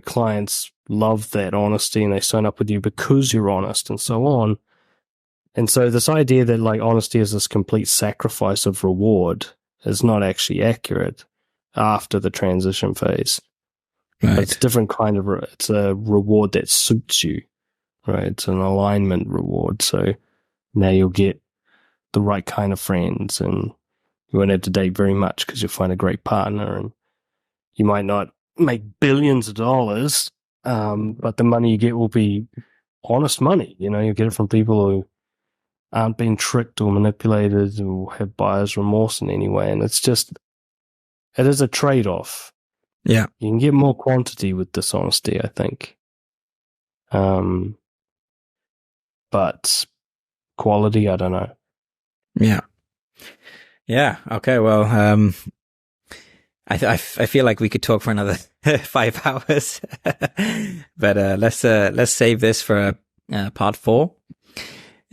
clients love that honesty and they sign up with you because you're honest and so on. And so this idea that like honesty is this complete sacrifice of reward is not actually accurate after the transition phase. Right. It's a different kind of, it's a reward that suits you, right? It's an alignment reward. So now you'll get the right kind of friends, and you won't have to date very much because you'll find a great partner, and you might not make billions of dollars, but the money you get will be honest money. You'll get it from people who aren't being tricked or manipulated or have buyer's remorse in any way. And it is a trade-off. Yeah. You can get more quantity with dishonesty, I think. But quality, I don't know. Yeah. Yeah. Okay. Well, I feel like we could talk for another 5 hours, but let's save this for part 4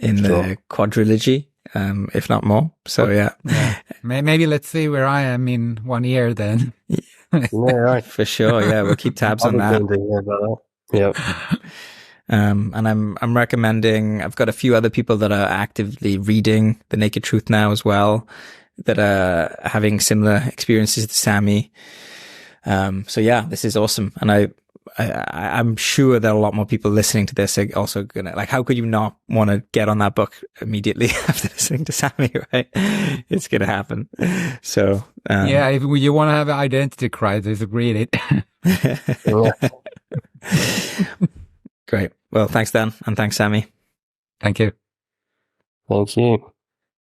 in the quadrilogy, if not more. So yeah. Maybe let's see where I am in 1 year then. Yeah, right. For sure. Yeah, we'll keep tabs on that. Yep. And I'm recommending. I've got a few other people that are actively reading The Naked Truth now as well, that are having similar experiences to Sammy. So yeah, this is awesome, and I'm sure there are a lot more people listening to this are also gonna, like, how could you not want to get on that book immediately after listening to Sammy, right? It's gonna happen. So yeah, if you want to have an identity crisis, read it. Great. Well, thanks Dan, and thanks Sammy. Thank you. Thank you.